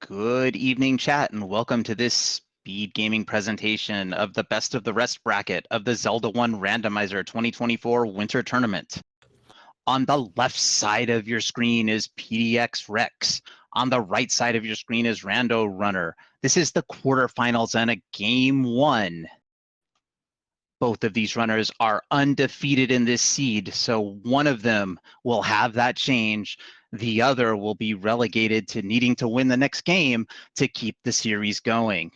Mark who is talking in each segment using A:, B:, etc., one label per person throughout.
A: Good evening, chat, and welcome to this speed gaming presentation of the best of the rest bracket of the Zelda 1 Randomizer 2024 Winter Tournament. On the left side of your screen is PDXRex. On the right side of your screen is RandoRunner. This is the quarterfinals and a game one. Both of these runners are undefeated in this seed, so one of them will have that change. The other will be relegated to needing to win the next game to keep the series going.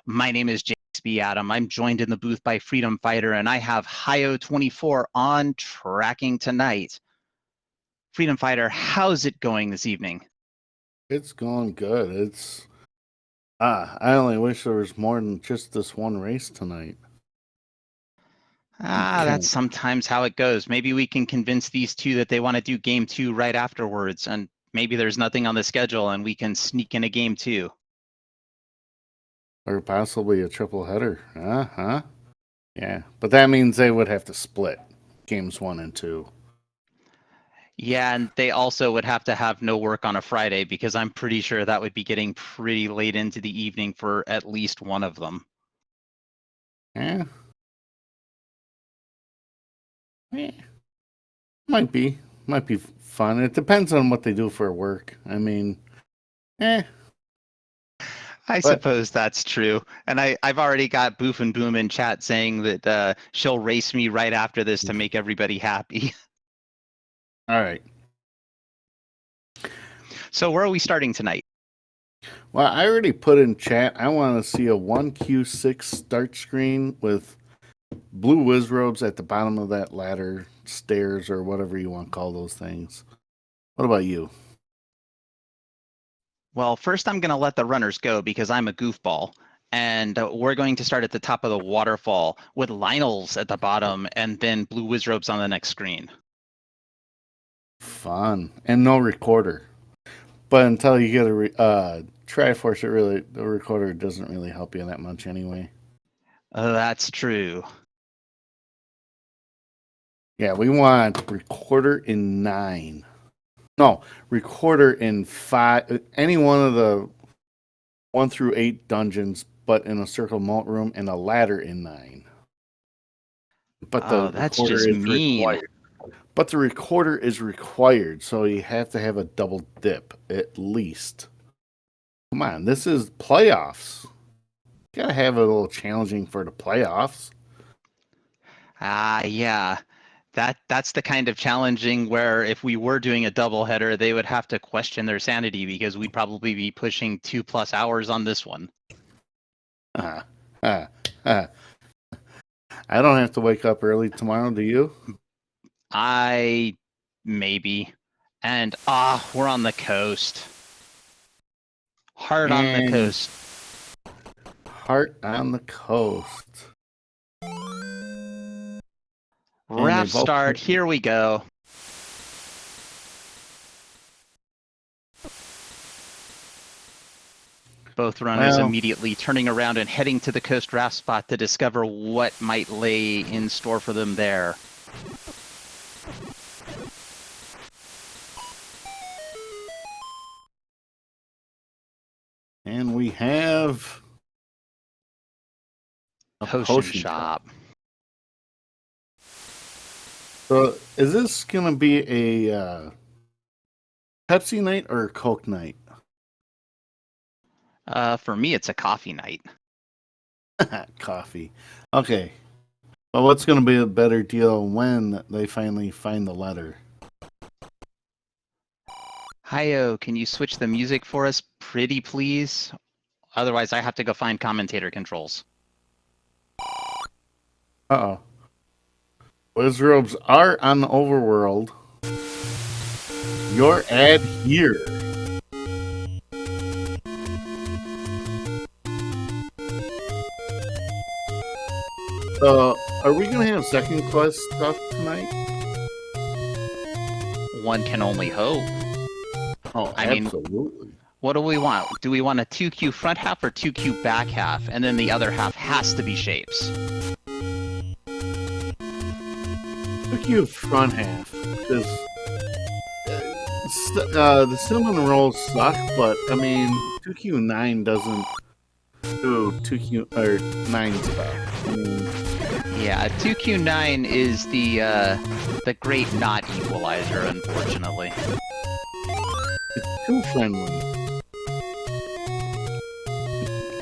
A: My name is James B. Adam. I'm joined in the booth by Freedom Fighter, and I have Hio24 on tracking tonight. Freedom Fighter, how's it going this evening?
B: It's going good. I only wish there was more than just this one race tonight.
A: That's sometimes how it goes. Maybe we can convince these two that they want to do game two right afterwards, and maybe there's nothing on the schedule and we can sneak in a game two.
B: Or possibly a triple header. Yeah, but that means they would have to split games 1 and 2.
A: Yeah, and they also would have to have no work on a Friday because I'm pretty sure that would be getting pretty late into the evening for at least one of them.
B: Yeah. Might be fun. It depends on what they do for work. I mean,
A: I suppose that's true. And I've already got Boof and Boom in chat saying that she'll race me right after this to make everybody happy.
B: All right.
A: So where are we starting tonight?
B: Well, I already put in chat. I want to see a 1Q6 start screen with blue Wizrobes at the bottom of that ladder, stairs, or whatever you want to call those things. What about you?
A: Well, first I'm going to let the runners go because I'm a goofball. And we're going to start at the top of the waterfall with Lionel's at the bottom and then blue Wizrobes on the next screen.
B: Fun. And no recorder. But until you get a Triforce, the recorder doesn't really help you that much anyway.
A: That's true.
B: Yeah, we want recorder in 9. No, recorder in 5. Any one of the 1 through 8 dungeons, but in a circle moat room, and a ladder in 9. But
A: that's just mean.
B: Required. But the recorder is required, so you have to have a double dip at least. Come on, this is playoffs. You gotta have it a little challenging for the playoffs.
A: Yeah. That's the kind of challenging where if we were doing a doubleheader, they would have to question their sanity because we'd probably be pushing 2+ hours on this one.
B: I don't have to wake up early tomorrow, do you?
A: Maybe. And we're on the coast. Heart on the coast.
B: Heart on the coast.
A: Wrap start, here we go. Both runners immediately turning around and heading to the coast raft spot to discover what might lay in store for them there.
B: And we have a
A: potion shop.
B: So is this going to be a Pepsi night or a Coke night?
A: For me, it's a coffee night.
B: Coffee. Okay. Well, what's going to be a better deal when they finally find the letter?
A: Hio, can you switch the music for us, pretty please? Otherwise, I have to go find commentator controls.
B: Uh-oh. Wizrobes are on the overworld. Your ad here. Are we going to have second quest stuff tonight?
A: One can only hope.
B: Oh, absolutely.
A: What do we want? Do we want a 2Q front half or 2Q back half? And then the other half has to be shapes.
B: 2Q front half. Because the cinnamon rolls suck, but I mean 2Q9 doesn't do 2Q or 9's back. I mean,
A: Yeah, 2Q9 is the great not equalizer, unfortunately.
B: it's too friendly.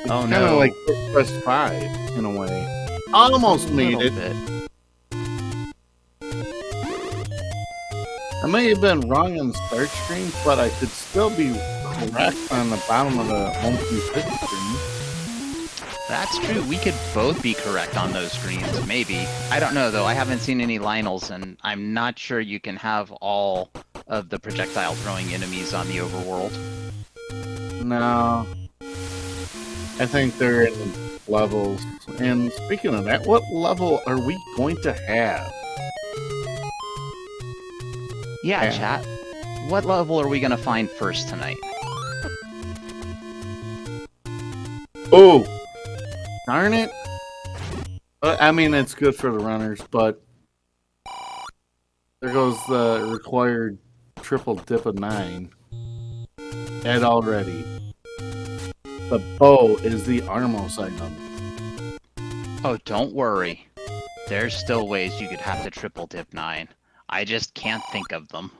A: Oh
B: Kind
A: no.
B: of like Quest 5 in a way. Almost made it.
A: Bit.
B: I may have been wrong on the start screen, but I could still be correct on the bottom of the 1Q6 screen.
A: That's true. We could both be correct on those screens, maybe. I don't know, though. I haven't seen any Lionels, and I'm not sure you can have all of the projectile throwing enemies on the overworld.
B: No. I think they're in levels. And speaking of that, what level are we going to have?
A: Yeah, chat. What level are we going to find first tonight?
B: Oh! Darn it! I mean, it's good for the runners, but there goes the required triple dip of 9. And already. The bow is the Armos item.
A: Oh, don't worry. There's still ways you could have to triple dip 9. I just can't think of them.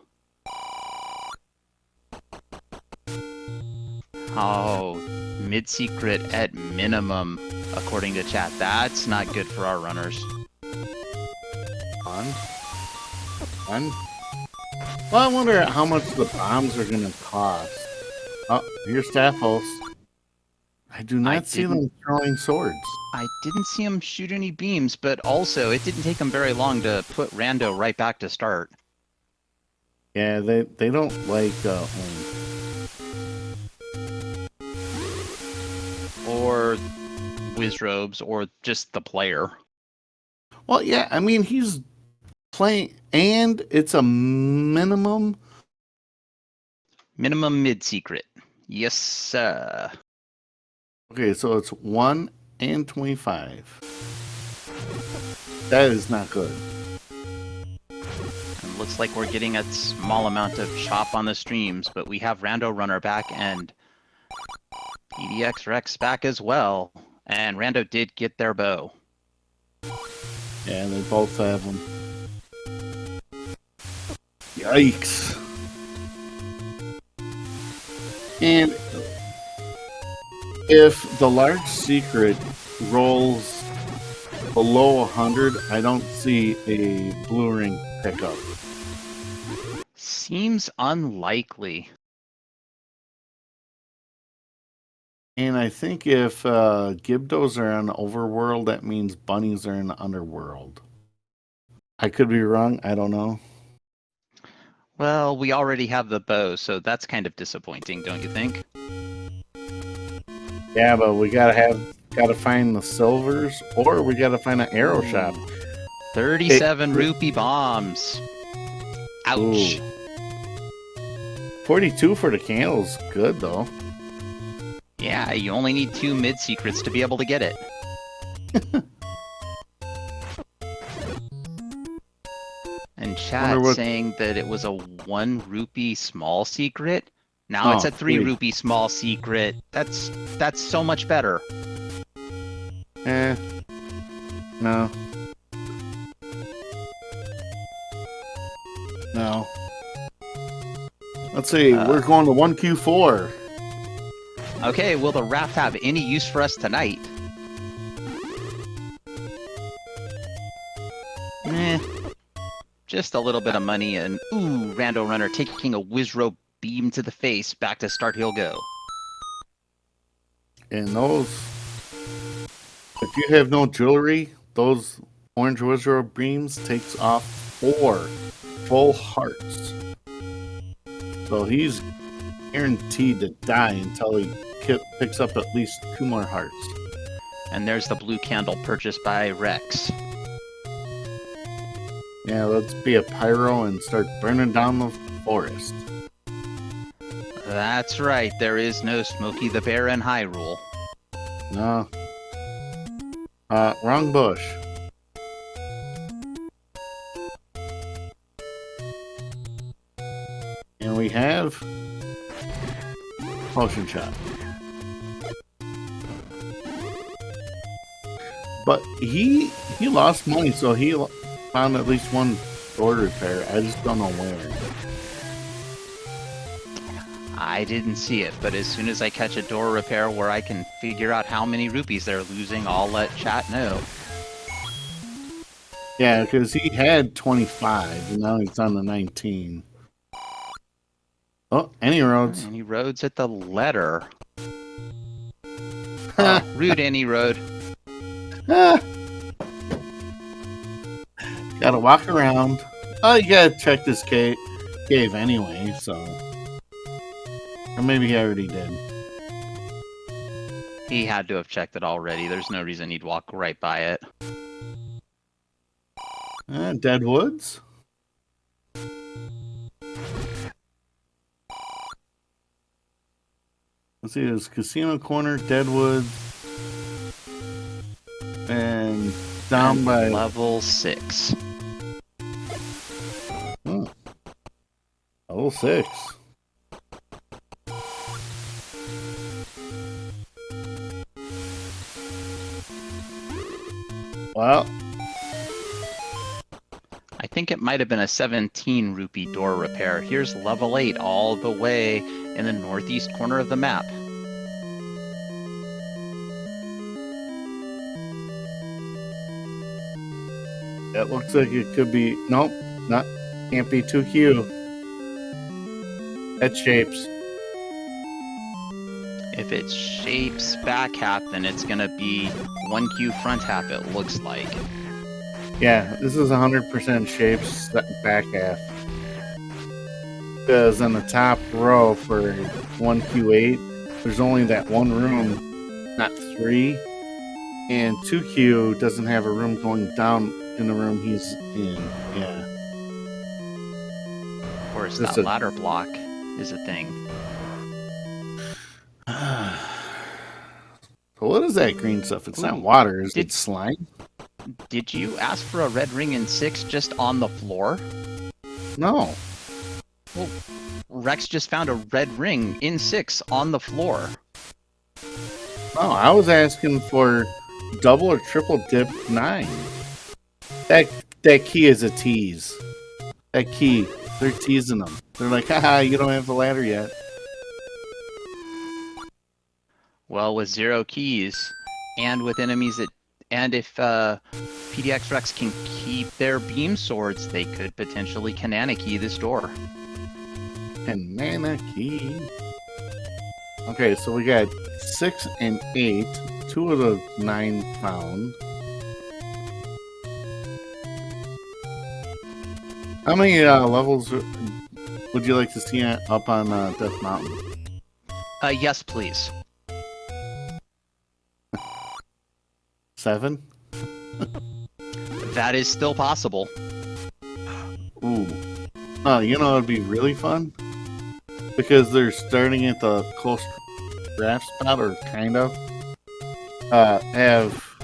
A: Oh, mid-secret at minimum, according to chat. That's not good for our runners.
B: Fun. Fun. Well, I wonder how much the bombs are going to cost. Oh, here's Staphos. I do not see them throwing swords.
A: I didn't see him shoot any beams, but also it didn't take him very long to put Rando right back to start.
B: Yeah, they don't like
A: or Wizrobes, or just the player.
B: Well, yeah, I mean he's playing, and it's a minimum
A: mid secret. Yes, sir.
B: Okay, so it's 1 and 25. That is not good.
A: And looks like we're getting a small amount of chop on the streams, but we have RandoRunner back and PDXRex back as well. And Rando did get their bow.
B: Yeah, they both have them. Yikes. And if the large secret rolls below 100, I don't see a blue ring pickup.
A: Seems unlikely.
B: And I think if Gibdos are in overworld, that means bunnies are in underworld. I could be wrong. I don't know.
A: Well, we already have the bow, so that's kind of disappointing, don't you think?
B: Yeah, but we gotta find the silvers, or we gotta find an arrow shop.
A: 37 rupee bombs. Ouch.
B: Ooh. 42 for the candles. Good though.
A: Yeah, you only need 2 mid secrets to be able to get it. And chat saying that it was a 1 rupee small secret. Now it's a 3 rupee small secret. That's so much better.
B: No. No. Let's see. We're going to 1Q4.
A: Okay, will the raft have any use for us tonight? Just a little bit of money and ooh, RandoRunner taking a Wizrobe beam to the face. Back to start he'll go.
B: And those, if you have no jewelry, those orange Wizrobe beams takes off 4 full hearts. So he's guaranteed to die until he picks up at least 2 more hearts.
A: And there's the blue candle purchased by Rex.
B: Yeah, let's be a pyro and start burning down the forest.
A: That's right, there is no Smokey the Bear in Hyrule.
B: No. Wrong bush. And we have potion shop. But he lost money, so he found at least one door repair. I just don't know where.
A: I didn't see it, but as soon as I catch a door repair where I can figure out how many rupees they're losing, I'll let chat know.
B: Yeah, because he had 25, and now he's on the 19. Oh, any roads?
A: Any roads at the letter? Oh, rude any road.
B: Ah. Gotta walk around. Oh, you gotta check this cave anyway, so. Or maybe he already did.
A: He had to have checked it already. There's no reason he'd walk right by it.
B: Dead woods. Let's see, there's Casino Corner, Deadwood, and down by
A: level 6.
B: Oh. Level 6. Well,
A: I think it might have been a 17 rupee door repair. Here's level 8 all the way in the northeast corner of the map.
B: That looks like it could be. Nope, can't be 2Q. That shapes.
A: If it's shapes back half, then it's gonna be 1Q front half, it looks like.
B: Yeah, this is 100% shapes back half. Because on the top row for 1Q8, there's only that one room, not 3. And 2Q doesn't have a room going down in the room he's in. Yeah.
A: Of course, that ladder block is a thing.
B: So what is that green stuff? It's not water. Is it slime?
A: Did you ask for a red ring in 6 just on the floor?
B: No.
A: Well, Rex just found a red ring in 6 on the floor.
B: No, I was asking for double or triple dip 9. That key is a tease. That key, they're teasing them. They're like, haha, you don't have the ladder yet.
A: Well, with 0 keys, and with enemies that, and if PDXRex can keep their beam swords, they could potentially Kanana key this door.
B: Kanana key. Okay, so we got 6 and 8. 2 of the 9 found. How many levels would you like to see up on Death Mountain?
A: Yes, please.
B: 7?
A: That is still possible.
B: Ooh. Oh, you know it'd be really fun? Because they're starting at the close draft spot, or kind of. Have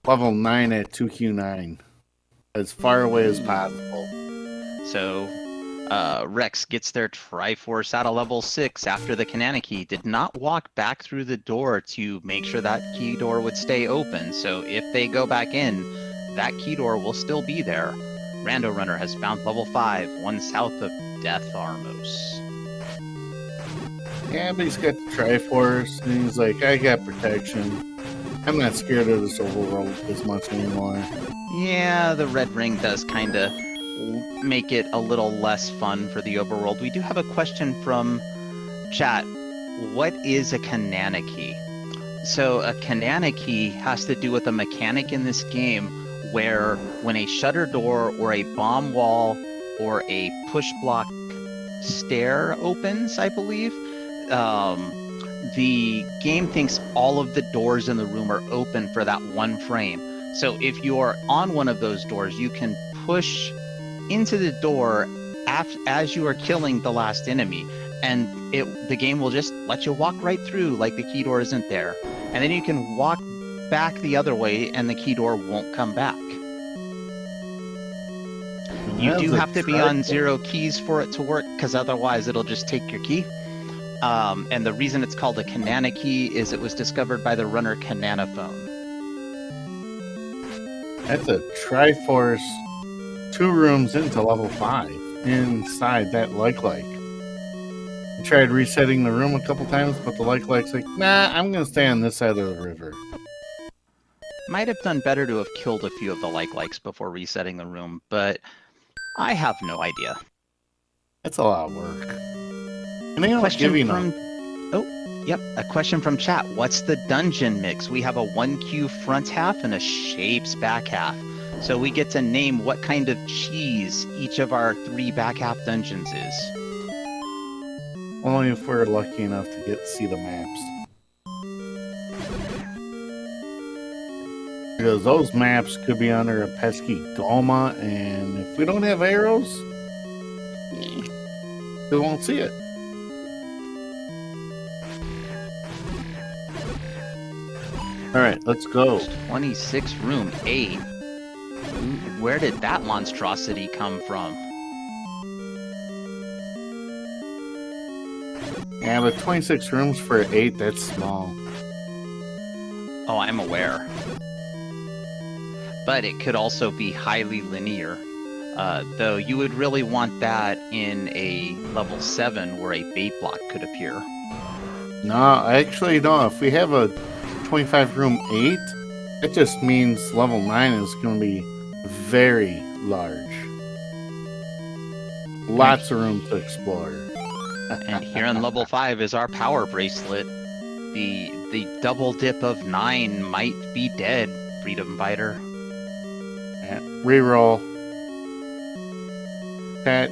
B: level 9 at 2Q9. As far away as possible.
A: So, Rex gets their Triforce out of level 6 after the Kanana key. Did not walk back through the door to make sure that key door would stay open. So if they go back in, that key door will still be there. RandoRunner has found level 5, one south of Death Armos.
B: Yeah, but he's got the Triforce, and he's like, I got protection. I'm not scared of this overworld as much anymore.
A: Yeah, the red ring does kind of make it a little less fun for the overworld. We do have a question from chat. What is a Kanana key? So a Kanana key has to do with a mechanic in this game where when a shutter door or a bomb wall or a push block stair opens, I believe, the game thinks all of the doors in the room are open for that one frame. So if you are on one of those doors, you can push into the door as you are killing the last enemy, and the game will just let you walk right through like the key door isn't there. And then you can walk back the other way and the key door won't come back. You
B: That's
A: do
B: a
A: have to be on 0 keys for it to work, because otherwise it'll just take your key. And the reason it's called a Kanana key is it was discovered by the runner Kanana phone.
B: That's a Triforce 2 rooms into level 5 inside that like. I tried resetting the room a couple times, but the like's like, nah, I'm gonna stay on this side of the river.
A: Might have done better to have killed a few of the likes before resetting the room, but I have no idea.
B: That's a lot of work. And they don't
A: Question
B: give you
A: from
B: enough.
A: a question from chat. What's the dungeon mix? We have a 1Q front half and a shapes back half. So we get to name what kind of cheese each of our 3 back half dungeons is.
B: Only if we're lucky enough to see the maps. Because those maps could be under a pesky Goma, and if we don't have arrows, we won't see it. Alright, let's go.
A: 26 room 8. Where did that monstrosity come from?
B: Yeah, but 26 rooms for 8, that's small.
A: Oh, I'm aware. But it could also be highly linear. Though you would really want that in a level 7 where a bait block could appear.
B: No, I actually don't. If we have a 25 room 8, that just means level 9 is going to be very large. Lots of room to explore.
A: And here in level 5 is our power bracelet. The double dip of 9 might be dead, Freedom Fighter.
B: Reroll. That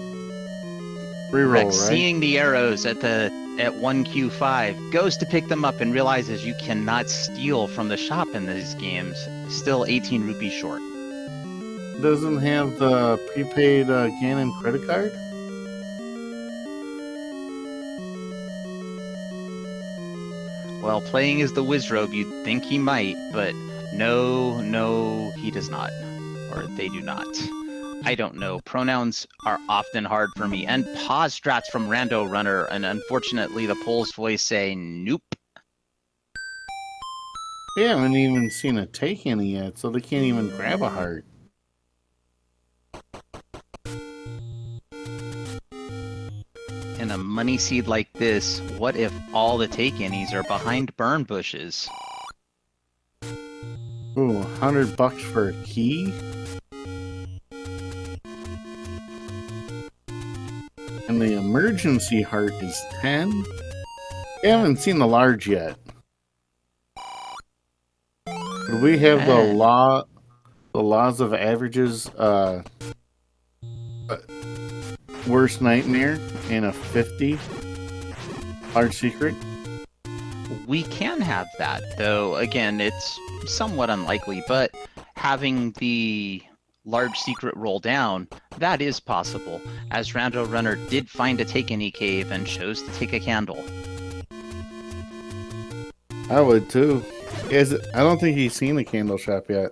B: reroll,
A: Rex,
B: right?
A: seeing the arrows at 1Q5, goes to pick them up and realizes you cannot steal from the shop in these games. Still 18 rupees short.
B: Doesn't have the prepaid Ganon credit card?
A: Well, playing as the Wizrobe, you'd think he might, but no, he does not. Or they do not. I don't know. Pronouns are often hard for me. And pause strats from RandoRunner, and unfortunately the Poll's voice say nope.
B: They haven't even seen a take any yet, so they can't even grab a heart.
A: In a money seed like this, what if all the take-any's are behind burn bushes?
B: Ooh, $100 for a key? And the emergency heart is 10? We haven't seen the large yet. Could we have the laws of averages worst nightmare in a 50 large secret?
A: We can have that, though again it's somewhat unlikely, but having the large secret roll down, that is possible, as RandoRunner did find a take-any cave and chose to take a candle.
B: I would too. I don't think he's seen the candle shop yet.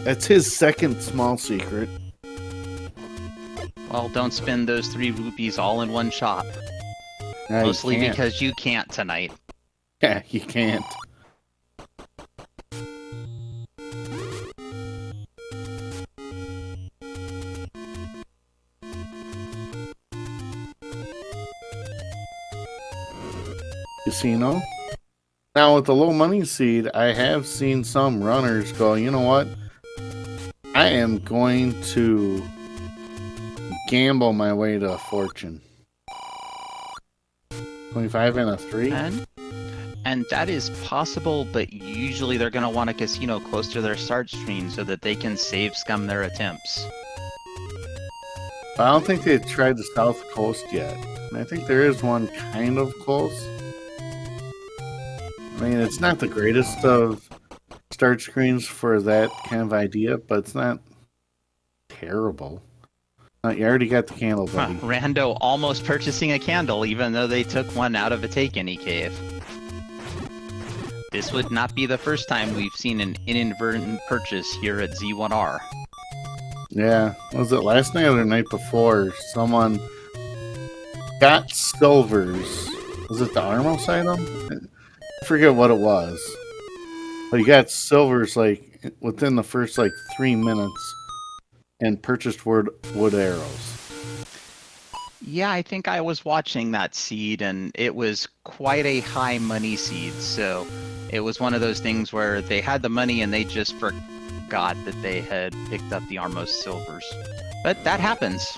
B: That's his second small secret.
A: Well, don't spend those 3 rupees all in one shop.
B: No,
A: Mostly because you can't tonight.
B: Yeah, you can't. Casino. Now with the low money seed, I have seen some runners go, you know what? I am going to gamble my way to a fortune. 25 and a 3?
A: And that is possible, but usually they're going to want a casino close to their start screen so that they can save scum their attempts.
B: I don't think they've tried the South Coast yet. And I think there is one kind of close. I mean, it's not the greatest of start screens for that kind of idea, but it's not terrible. You already got the candle, buddy.
A: Rando almost purchasing a candle, even though they took one out of a take-any cave. this would not be the first time we've seen an inadvertent purchase here at Z1R.
B: Yeah, was it last night or the night before? Someone got silvers. Was it the Armos item? I forget what it was. But he got silvers like within the first like 3 minutes and purchased wood arrows.
A: Yeah, I think I was watching that seed, and it was quite a high money seed. So it was one of those things where they had the money and they just forgot that they had picked up the Armos silvers. But that happens.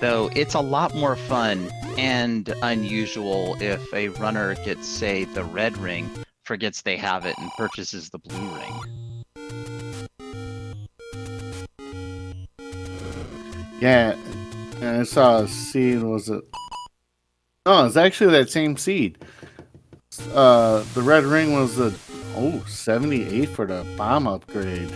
A: Though it's a lot more fun and unusual if a runner gets, say, the red ring, forgets they have it, and purchases the blue ring.
B: Yeah, and I saw a seed. Was it? No, it's actually that same seed. The red ring was the 78 for the bomb upgrade.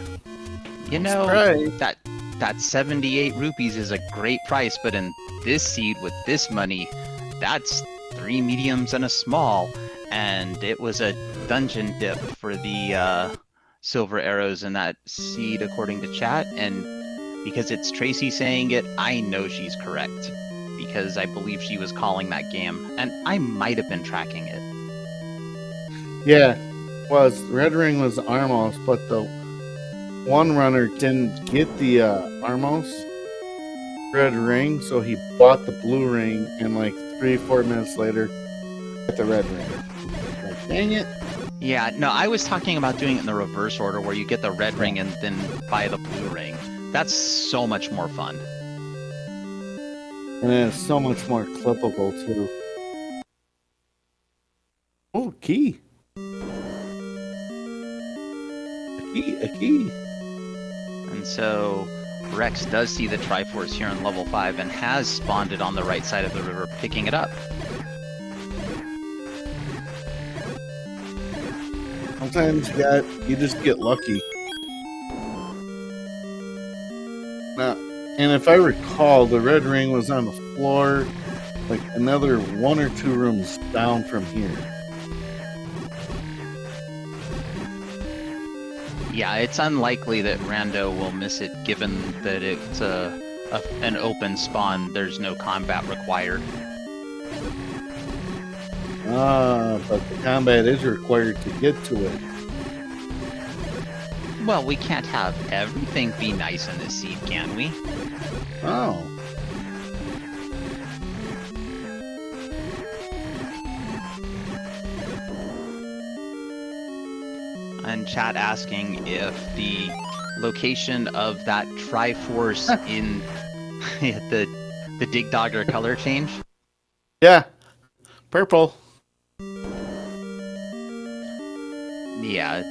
A: You know,
B: right.
A: that 78 rupees is a great price, but in this seed with this money, that's 3 mediums and a small, and it was a dungeon dip for the silver arrows in that seed, according to chat. And because it's Tracy saying it, I know she's correct, because I believe she was calling that game, and I might have been tracking it.
B: Yeah, red ring was Armos, but the one runner didn't get the Armos red ring, so he bought the blue ring, and like 3-4 minutes later, got the red ring. Like, dang it!
A: Yeah, no, I was talking about doing it in the reverse order, where you get the red ring and then buy the blue ring. That's so much more fun.
B: And it's so much more clippable, too. Oh, key. A key.
A: And so Rex does see the Triforce here on level 5 and has spawned it on the right side of the river, picking it up.
B: Sometimes you just get lucky. Now, and if I recall, the red ring was on the floor, like another 1 or 2 rooms down from here.
A: Yeah, it's unlikely that Rando will miss it, given that it's an open spawn. There's no combat required.
B: But the combat is required to get to it.
A: Well, we can't have everything be nice in this seed, can we?
B: Oh.
A: And chat asking if the location of that Triforce in the Dig Dogger color change.
B: Yeah. Purple.
A: Yeah,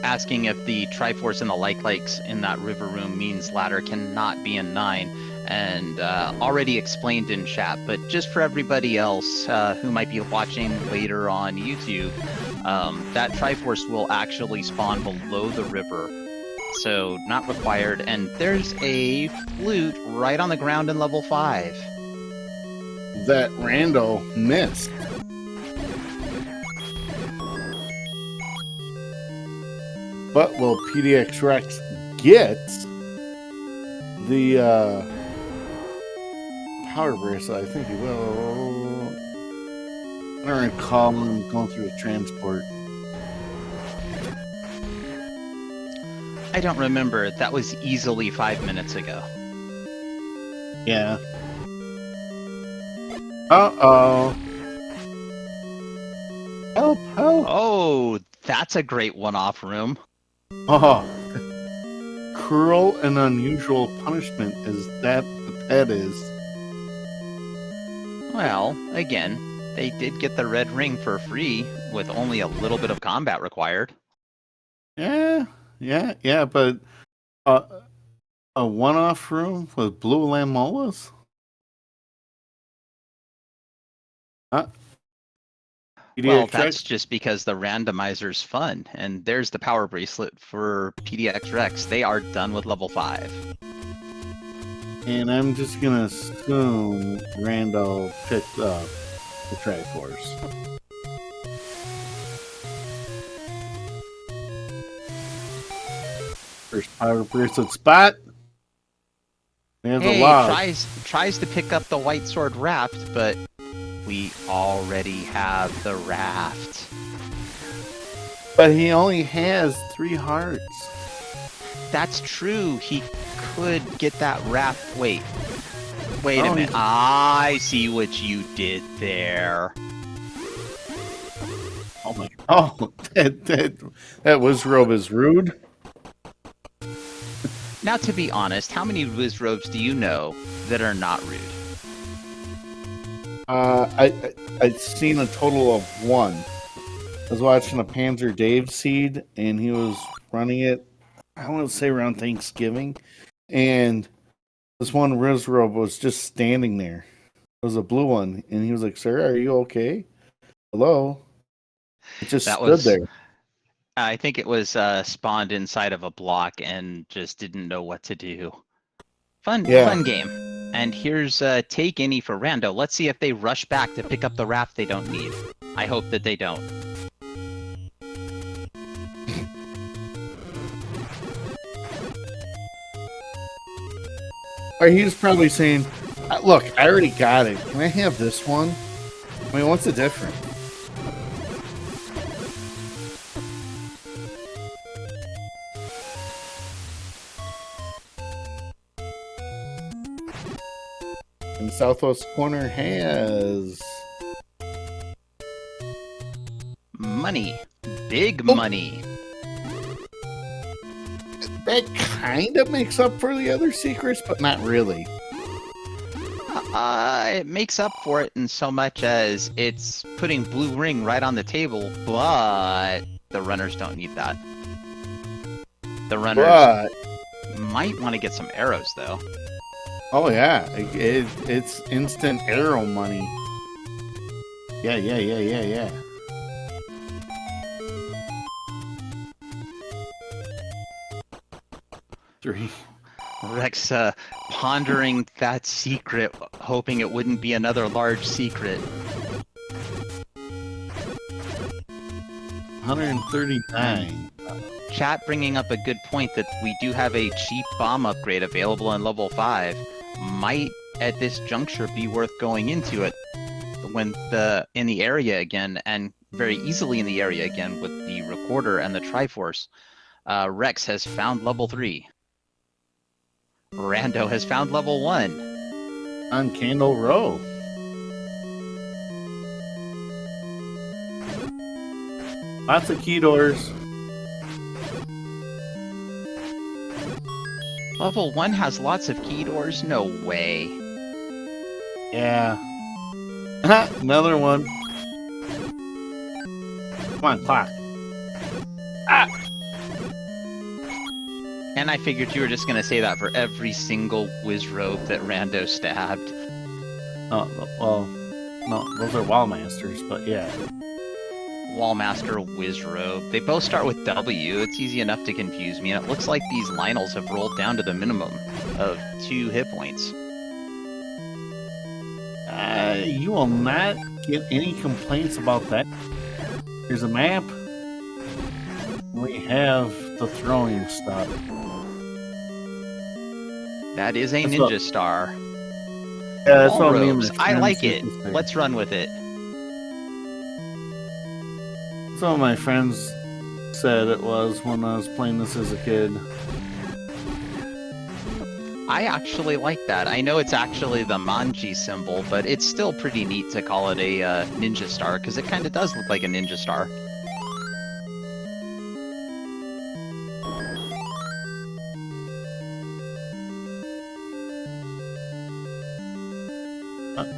A: asking if the Triforce and the likes in that river room means ladder cannot be in 9, and already explained in chat, but just for everybody else who might be watching later on YouTube, that Triforce will actually spawn below the river, so not required. And there's a flute right on the ground in level 5.
B: That Rando missed. But will PDXRex get the power bracelet? I think he will. I don't recall him going through the transport.
A: I don't remember. That was easily 5 minutes ago.
B: Yeah. Uh-oh. Help, help.
A: Oh, that's a great one-off room.
B: Oh. Cruel and unusual punishment is that what that is.
A: Well, again, they did get the red ring for free with only a little bit of combat required.
B: Yeah, but a one-off room with blue lamolas?
A: Well, that's just because the randomizer's fun, and there's the power bracelet for PDXRex. They are done with level 5.
B: And I'm just gonna assume Rando picked up the Triforce. First power person spot. There's a
A: Hey,
B: log.
A: tries to pick up the white sword raft, but we already have the raft.
B: But he only has 3 hearts.
A: That's true. He could get that raft. Wait a
B: Oh,
A: minute. I see what you did there.
B: Oh my! Oh, that Wizrobe is rude.
A: Now, to be honest, how many Wizrobes do you know that are not rude?
B: I've seen a total of 1. I was watching a Panzer Dave seed, and he was running it. I want to say around Thanksgiving, and this one Wizrobe was just standing there. It was a blue one, and he was like, "Sir, are you okay? Hello." It just
A: That
B: stood
A: was,
B: there.
A: I think it was spawned inside of a block and just didn't know what to do. Fun game. And here's take any for Rando. Let's see if they rush back to pick up the raft they don't need. I hope that they don't.
B: Or he's probably saying, "Look, I already got it. Can I have this one? I mean, what's the difference?" And the southwest corner has
A: Money. Big money.
B: that kind of makes up for the other secrets, but not really.
A: It makes up for it in so much as it's putting blue ring right on the table, but the runners don't need that. The runners
B: But
A: might want to get some arrows, though.
B: oh yeah, it's instant arrow money. Yeah. 3.
A: Rex pondering that secret, hoping it wouldn't be another large secret.
B: 139.
A: Chat bringing up a good point that we do have a cheap bomb upgrade available on level 5. Might at this juncture be worth going into it when in the area again, and very easily in the area again with the recorder and the Triforce. Rex has found level 3. Rando has found level 1.
B: On Candle Row. Lots of key doors.
A: Level 1 has lots of key doors? No way.
B: Yeah. Another one. Come on, clock. Ah!
A: And I figured you were just going to say that for every single Wizrobe that Rando stabbed.
B: Oh, well, no, those are Wall Masters, but yeah.
A: Wallmaster, Wizrobe. They both start with W. It's easy enough to confuse me, and it looks like these Lionels have rolled down to the minimum of 2 hit points.
B: You will not get any complaints about that. Here's a map. We have the throwing stuff.
A: That is a
B: That's
A: ninja
B: what-
A: star.
B: Yeah, that's what I mean.
A: Robes. I like it. Let's run with it.
B: Some of my friends said it was when I was playing this as a kid.
A: I actually like that. I know it's actually the Manji symbol, but it's still pretty neat to call it a ninja star, because it kind of does look like a ninja star.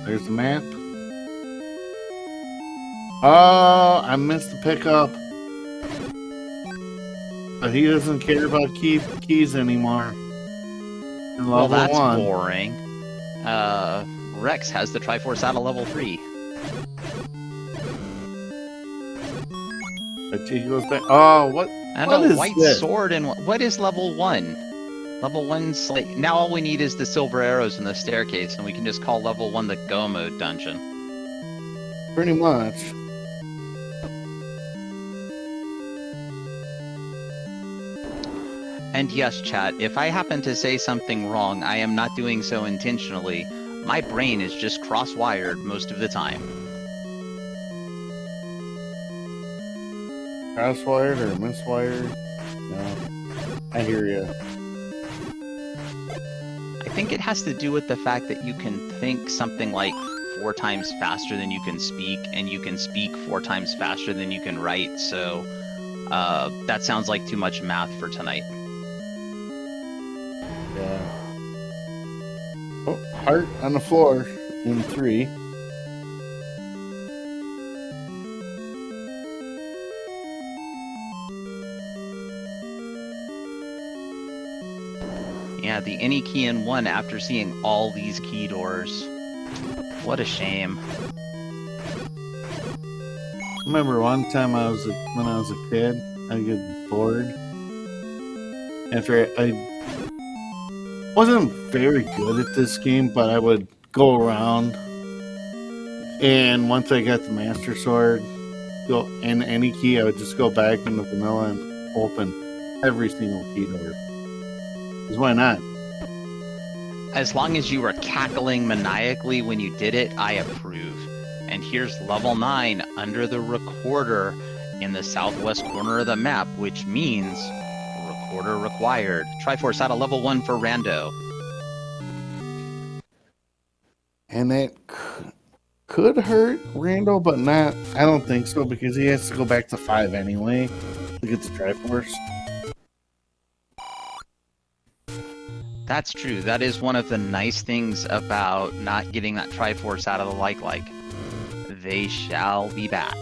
B: There's the map. Oh, I missed the pickup. But he doesn't care about keys anymore. In
A: Well,
B: level
A: that's
B: 1.
A: boring. Rex has the Triforce out of level 3.
B: But he goes back. Oh, what?
A: And
B: what
A: a
B: is
A: white
B: this?
A: sword, and what is level 1? Level 1's like, now all we need is the silver arrows in the staircase, and we can just call level 1 the Go Mode dungeon.
B: Pretty much.
A: And yes, chat, if I happen to say something wrong, I am not doing so intentionally. My brain is just cross-wired most of the time.
B: Crosswired or miswired? No. I hear you.
A: I think it has to do with the fact that you can think something like 4 times faster than you can speak, and you can speak 4 times faster than you can write, so that sounds like too much math for tonight.
B: Yeah. Oh, heart on the floor in 3.
A: Yeah, the any key in 1 after seeing all these key doors. What a shame.
B: Remember one time when I was a kid, I get bored. After I wasn't very good at this game, but I would go around, and once I got the Master Sword, go in any key, I would just go back into vanilla and open every single key door. Because why not?
A: As long as you were cackling maniacally when you did it, I approve. And here's level 9 under the recorder in the southwest corner of the map, which means recorder required. Triforce out of level 1 for Rando.
B: And that could hurt Rando, but not. I don't think so, because he has to go back to 5 anyway to get the Triforce.
A: That's true. That is one of the nice things about not getting that Triforce out of the like. They shall be back.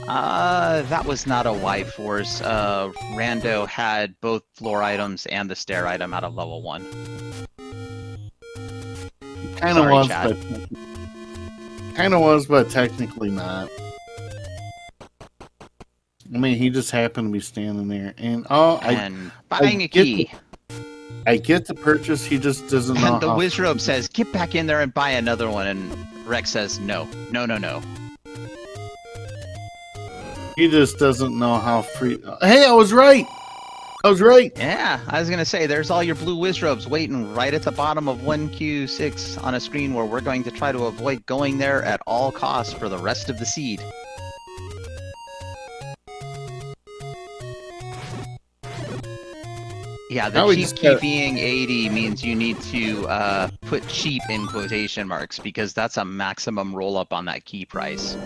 A: That was not a Y-Force. Rando had both floor items and the stair item out of level 1.
B: Kind of was,
A: chat.
B: but technically not. I mean, he just happened to be standing there, and
A: buying a key.
B: I get the purchase. He just doesn't know.
A: And the Wizrobe says, "Get back in there and buy another one." And Rex says, "No.
B: He just doesn't know how free. Hey, I was right.
A: Yeah, I was gonna say, there's all your blue Wizrobes waiting right at the bottom of 1Q6 on a screen where we're going to try to avoid going there at all costs for the rest of the seed. Yeah, the cheap key being 80 means you need to put cheap in quotation marks, because that's a maximum roll up on that key price.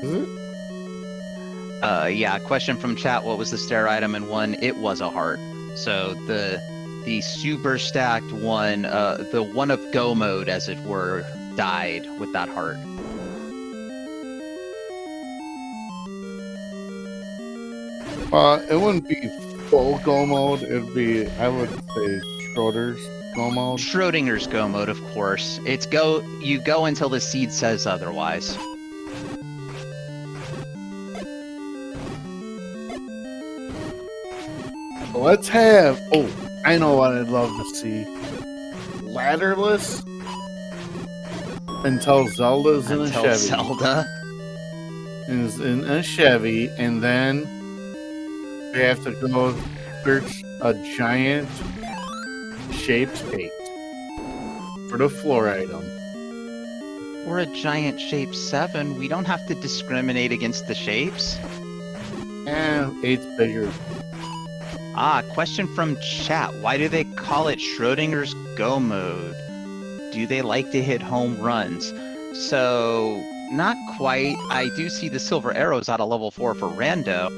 B: Is it?
A: Yeah, question from chat, what was the stair item in 1? It was a heart. So the super stacked one, the one of go mode, as it were, died with that heart.
B: It wouldn't be full go mode. It'd be, I would say, Schrodinger's go mode.
A: Schrodinger's go mode, of course. It's you go until the seed says otherwise.
B: Let's have. Oh, I know what I'd love to see. Ladderless until Zelda's in a Chevy.
A: Zelda
B: is in a Chevy, and then we have to go search a giant shaped cake for the floor item.
A: We're a giant shape 7. We don't have to discriminate against the shapes.
B: And 8's bigger.
A: Question from chat. Why do they call it Schrodinger's go mode? Do they like to hit home runs? So, not quite. I do see the silver arrows out of level 4 for Rando.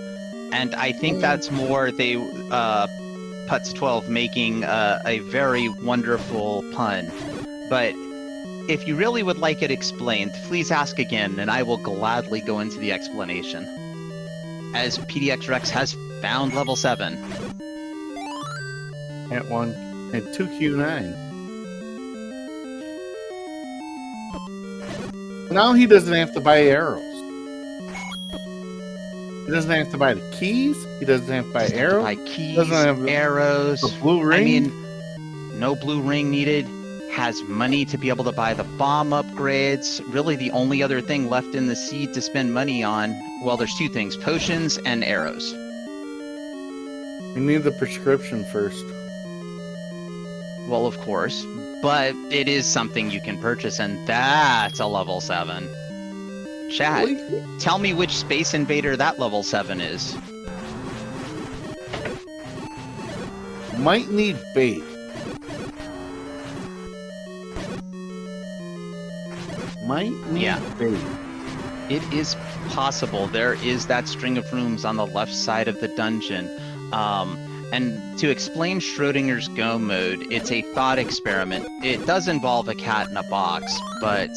A: And I think that's more Putz 12 making a very wonderful pun. But if you really would like it explained, please ask again, and I will gladly go into the explanation. As PDXRex has found level 7.
B: At 2Q9. Now he doesn't have to buy arrows. He doesn't have to buy the keys. He doesn't have to buy arrows.
A: Buy keys, arrows.
B: The blue ring.
A: I mean, no blue ring needed. has money to be able to buy the bomb upgrades. Really, the only other thing left in the seed to spend money on, well, there's two things, potions and arrows.
B: We need the prescription first.
A: Well, of course, but it is something you can purchase, and that's a level 7. Chat,
B: Really?
A: tell me which Space Invader that level 7 is.
B: Might need bait. Might need bait.
A: It is possible. There is that string of rooms on the left side of the dungeon. And to explain Schrodinger's Go mode, it's a thought experiment. It does involve a cat in a box, but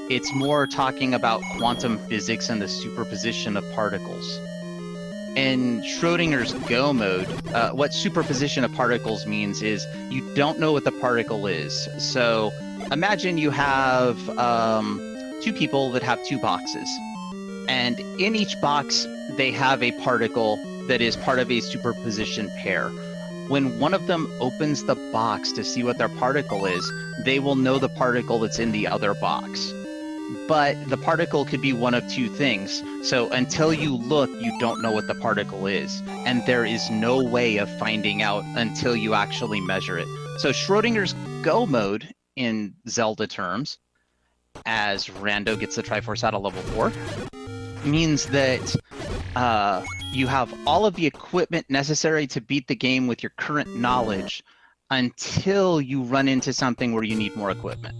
A: it's more talking about quantum physics and the superposition of particles. In Schrodinger's Go mode, what superposition of particles means is you don't know what the particle is. So imagine you have two people that have two boxes. And in each box, they have a particle that is part of a superposition pair. When one of them opens the box to see what their particle is, they will know the particle that's in the other box. But the particle could be one of two things. So until you look, you don't know what the particle is. And there is no way of finding out until you actually measure it. So Schrodinger's Go mode, in Zelda terms, as Rando gets the Triforce out of level 4, means that you have all of the equipment necessary to beat the game with your current knowledge until you run into something where you need more equipment.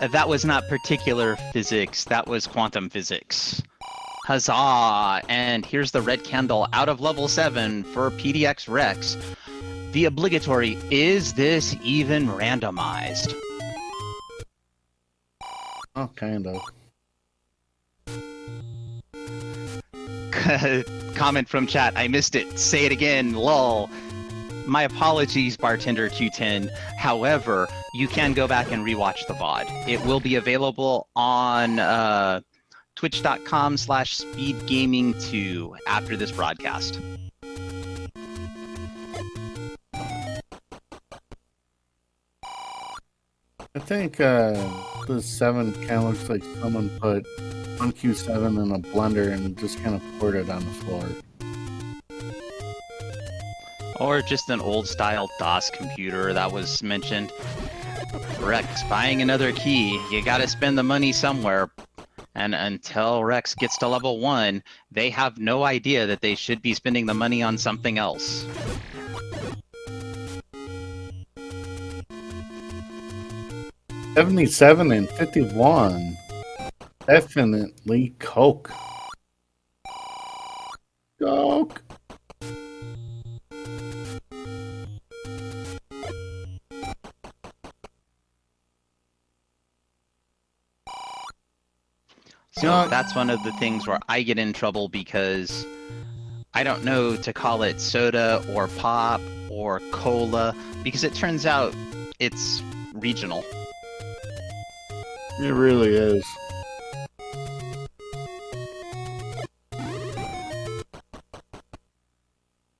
A: That was not particular physics, that was quantum physics. Huzzah! And here's the red candle out of level 7 for PDXRex. The obligatory, is this even randomized?
B: Oh, kind of.
A: Comment from chat, I missed it. Say it again, lol. My apologies, Bartender Q10. However, you can go back and rewatch the VOD. It will be available on twitch.com/speedgaming2 after this broadcast.
B: I think the 7 kind of looks like someone put 1Q7 in a blender and just kind of poured it on the floor.
A: Or just an old-style DOS computer that was mentioned. Rex, buying another key, you gotta spend the money somewhere. And until Rex gets to level 1, they have no idea that they should be spending the money on something else.
B: $77 and $51. Definitely Coke. Coke.
A: So that's one of the things where I get in trouble because I don't know to call it soda or pop or cola because it turns out it's regional.
B: It really is.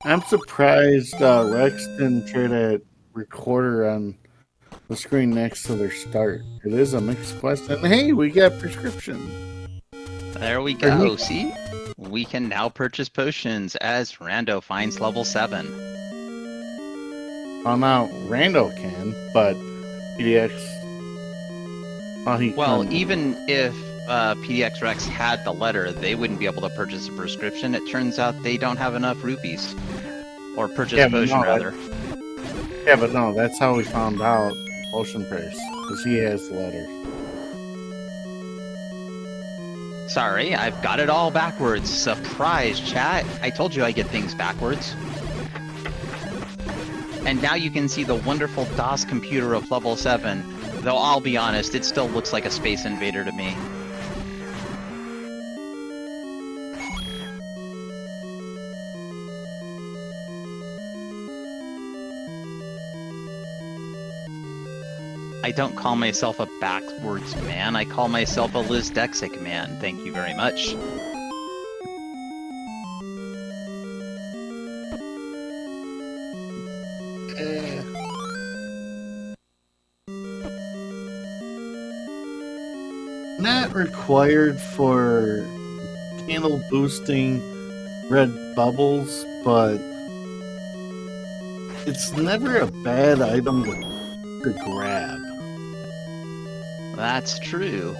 B: I'm surprised Rex didn't try that recorder on the screen next to their start. It is a mixed quest, and hey, we got prescription.
A: There we go, see? We can now purchase potions as Rando finds level 7.
B: Well, now Rando can, but PDX...
A: Well, even if PDXRex had the letter, they wouldn't be able to purchase a prescription. It turns out they don't have enough rupees. Or purchase a potion, rather.
B: Yeah, but no, that's how we found out potion price, because he has the letter.
A: Sorry, I've got it all backwards. Surprise, chat. I told you I get things backwards. And now you can see the wonderful DOS computer of level 7. Though I'll be honest, it still looks like a Space Invader to me. I don't call myself a backwards man, I call myself a Lizdexic man. Thank you very much.
B: not required for candle boosting red bubbles, but it's never a bad item to grab.
A: That's true.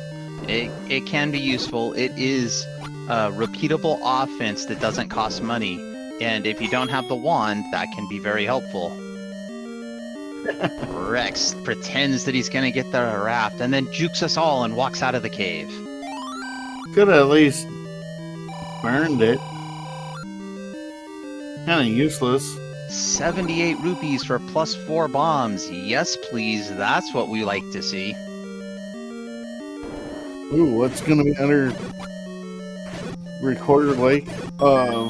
A: It can be useful. It is a repeatable offense that doesn't cost money. And if you don't have the wand, that can be very helpful. Rex pretends that he's going to get the raft and then jukes us all and walks out of the cave.
B: Could have at least burned it. Kind of useless.
A: 78 rupees for +4 bombs. Yes, please. That's what we like to see.
B: Ooh, what's going to be under Recorder Lake of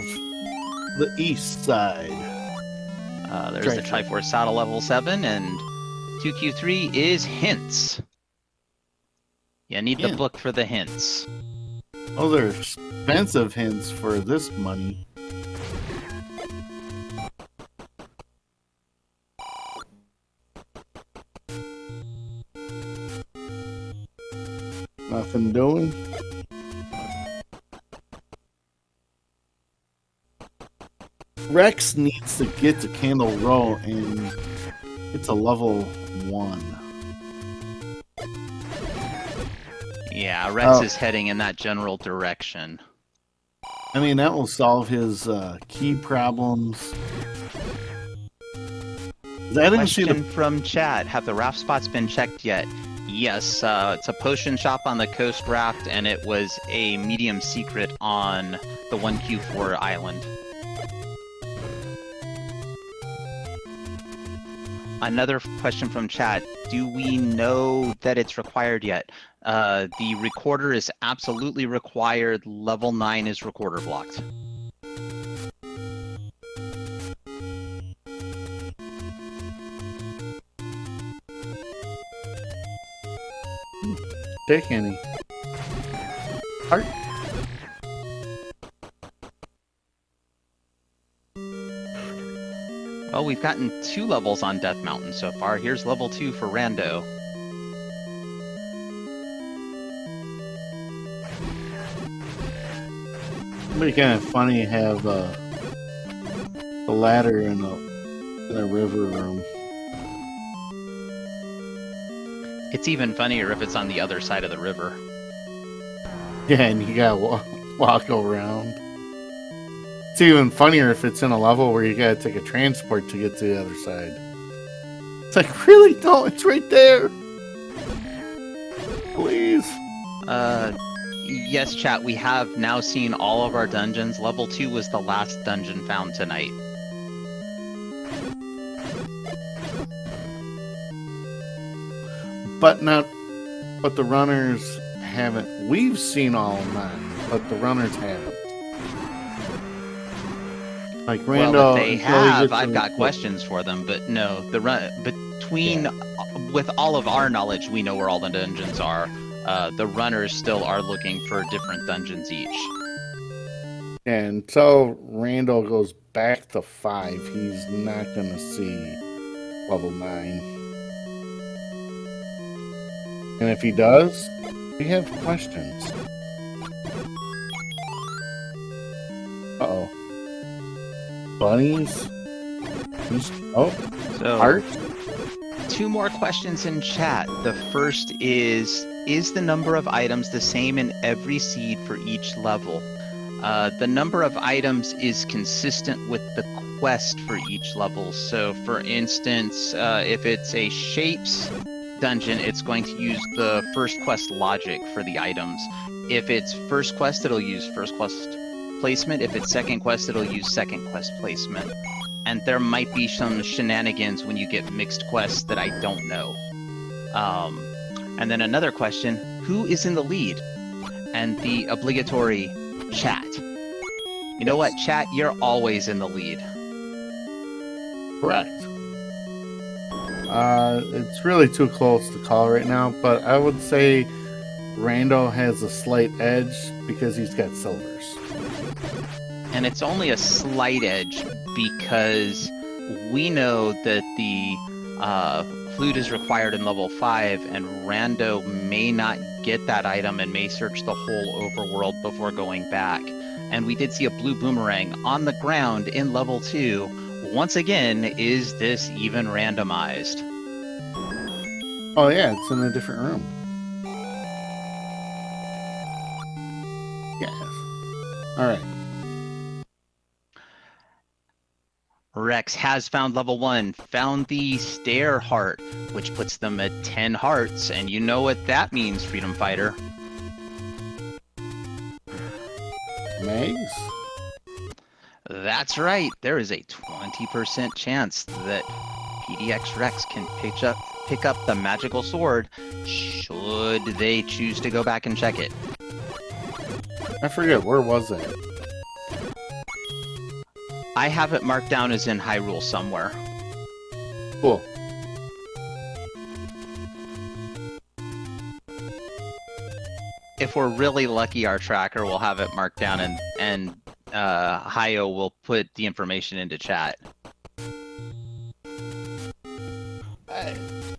B: the east side?
A: There's the Triforce Saddle level 7, and 2Q3 is hints. You need the book for the hints.
B: Oh, they're expensive hints for this money. Nothing doing. Rex needs to get to Candle Row, and it's a level 1.
A: Yeah, Rex is heading in that general direction.
B: I mean, that will solve his key problems. I didn't see the
A: from chat. Have the raft spots been checked yet? Yes, it's a potion shop on the coast raft, and it was a medium secret on the 1Q4 island. Another question from chat. Do we know that it's required yet? The recorder is absolutely required. Level 9 is recorder blocked.
B: Take any. Heart.
A: Well, we've gotten 2 levels on Death Mountain so far. Here's level 2 for Rando.
B: It'd be kind of funny to have a ladder in a river room.
A: It's even funnier if it's on the other side of the river.
B: Yeah, and you gotta walk around. It's even funnier if it's in a level where you gotta take a transport to get to the other side. It's like, really? No, it's right there. Please.
A: Yes, chat, we have now seen all of our dungeons. Level 2 was the last dungeon found tonight.
B: But the runners haven't. We've seen all 9, but the runners haven't. Like Rando,
A: well, if they have, I've got questions for them, but no, with all of our knowledge, we know where all the dungeons are. The runners still are looking for different dungeons each.
B: And until Randall goes back to 5, he's not going to see level 9. And if he does, we have questions. Uh-oh. Bunnies?
A: So,
B: heart?
A: 2 more questions in chat. The first is the number of items the same in every seed for each level? The number of items is consistent with the quest for each level. So, for instance, if it's a shapes dungeon, it's going to use the first quest logic for the items. If it's first quest, it'll use first quest placement. If it's second quest, it'll use second quest placement. And there might be some shenanigans when you get mixed quests that I don't know. And then another question, who is in the lead? And the obligatory chat. You know what, chat? You're always in the lead.
B: Correct. It's really too close to call right now, but I would say Rando has a slight edge because he's got silvers.
A: And it's only a slight edge because we know that the flute is required in level 5, and Rando may not get that item and may search the whole overworld before going back. And we did see a blue boomerang on the ground in level 2. Once again, is this even randomized?
B: Oh yeah, it's in a different room. Yes. All right.
A: Rex has found level 1, found the Stare Heart, which puts them at 10 hearts, and you know what that means, Freedom Fighter.
B: Mags?
A: That's right, there is a 20% chance that PDXRex can pick up the magical sword, should they choose to go back and check it.
B: I forget, where was that?
A: I have it marked down as in Hyrule somewhere.
B: Cool.
A: If we're really lucky, our tracker will have it marked down, and Hayo will put the information into chat.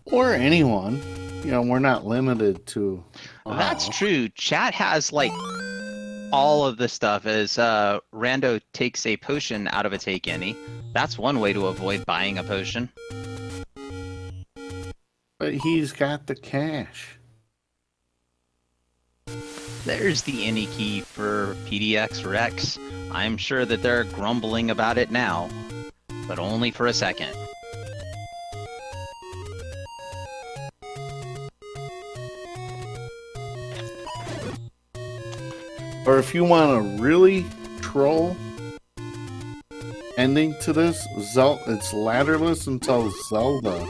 B: Or anyone. You know, we're not limited to...
A: That's true. Chat has, like, all of the stuff as Rando takes a potion out of a Take Any. That's one way to avoid buying a potion.
B: But he's got the cash.
A: There's the Any key for PDXRex. I'm sure that they're grumbling about it now, but only for a second.
B: Or if you want a really troll ending to this, it's ladderless until Zelda